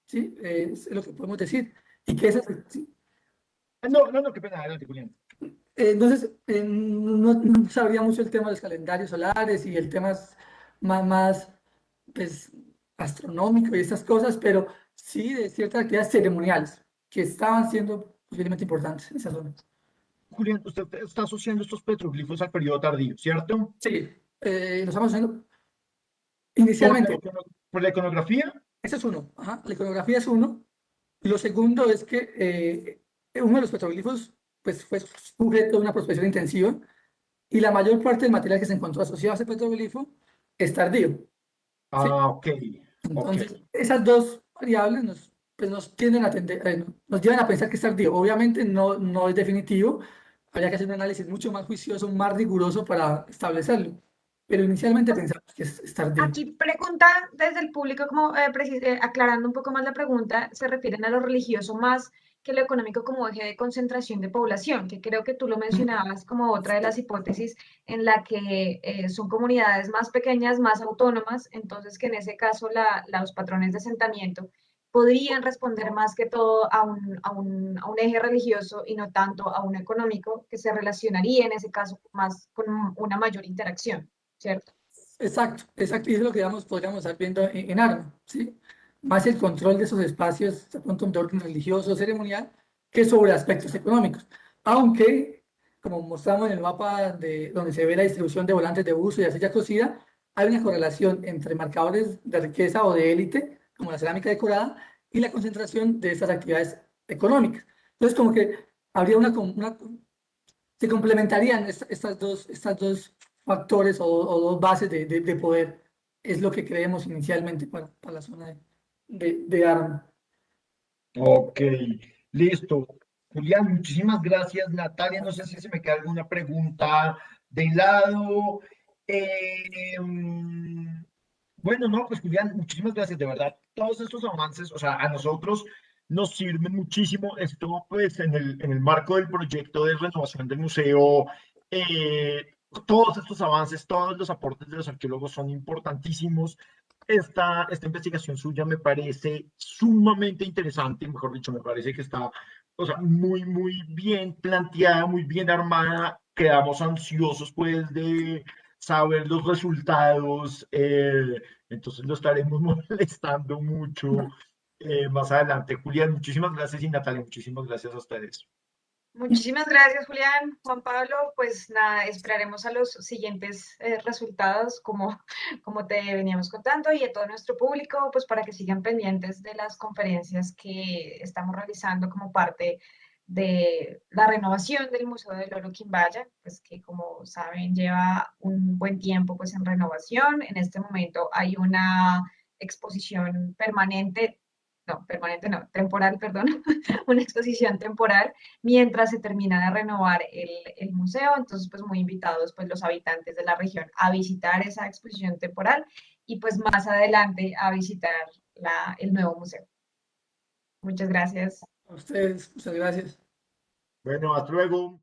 ¿sí? Es lo que podemos decir. Y que esas, sí. No, qué pena, adelante, Julián. Entonces, no sabría mucho el tema de los calendarios solares y el tema es más pues, astronómico y estas cosas, pero sí de ciertas actividades ceremoniales que estaban siendo posiblemente importantes en esa zona. Julián, usted está asociando estos petroglifos al periodo tardío, ¿cierto? Sí, lo estamos haciendo ¿Por inicialmente. por la iconografía? Ese es uno. Ajá, la iconografía es uno. Lo segundo es que uno de los petroglifos pues, fue sujeto a una prospección intensiva y la mayor parte del material que se encontró asociado a ese petroglifo es tardío. ¿Sí? Ah, ok, ok. Entonces, esas dos variables pues nos tienden a nos llevan a pensar que es tardío. Obviamente no es definitivo, habría que hacer un análisis mucho más juicioso, más riguroso para establecerlo, pero inicialmente pensamos que es tardío. Aquí pregunta desde el público, como aclarando un poco más la pregunta, se refieren a lo religioso más que lo económico como eje de concentración de población, que creo que tú lo mencionabas como otra de las hipótesis en la que son comunidades más pequeñas, más autónomas, entonces que en ese caso los patrones de asentamiento podrían responder más que todo a un eje religioso y no tanto a un económico, que se relacionaría en ese caso más con una mayor interacción, ¿cierto? Exacto, exacto. Y eso es lo que podríamos estar viendo en Arma, ¿sí? Más el control de esos espacios, de pronto de orden religioso, ceremonial, que sobre aspectos económicos. Aunque, como mostramos en el mapa donde se ve la distribución de volantes de uso y arcilla cocida, hay una correlación entre marcadores de riqueza o de élite, como la cerámica decorada, y la concentración de estas actividades económicas. Entonces, como que habría se complementarían estas dos factores o dos bases de poder. Es lo que creemos inicialmente para la zona de Arma. Ok, listo. Julián, muchísimas gracias. Natalia, no sé si se me queda alguna pregunta de lado. Bueno, no, pues Julián, muchísimas gracias, de verdad. Todos estos avances, o sea, a nosotros nos sirven muchísimo. Esto, pues, en el marco del proyecto de renovación del museo, todos estos avances, todos los aportes de los arqueólogos son importantísimos. Esta investigación suya me parece sumamente interesante, mejor dicho, me parece que está, o sea, muy bien planteada, muy bien armada. Quedamos ansiosos, pues, de saber los resultados, entonces lo estaremos molestando mucho más adelante. Julián, muchísimas gracias y Natalia, muchísimas gracias a ustedes. Muchísimas gracias, Julián. Juan Pablo, pues nada, esperaremos a los siguientes resultados, como te veníamos contando, y a todo nuestro público, pues para que sigan pendientes de las conferencias que estamos realizando como parte de la renovación del Museo del Oro Quimbaya, pues que como saben lleva un buen tiempo pues en renovación. En este momento hay una exposición permanente, no, permanente no, temporal, perdón, una exposición temporal mientras se termina de renovar el museo. Entonces, pues muy invitados pues los habitantes de la región a visitar esa exposición temporal y pues más adelante a visitar el nuevo museo. Muchas gracias. A ustedes, muchas gracias. Bueno, hasta luego.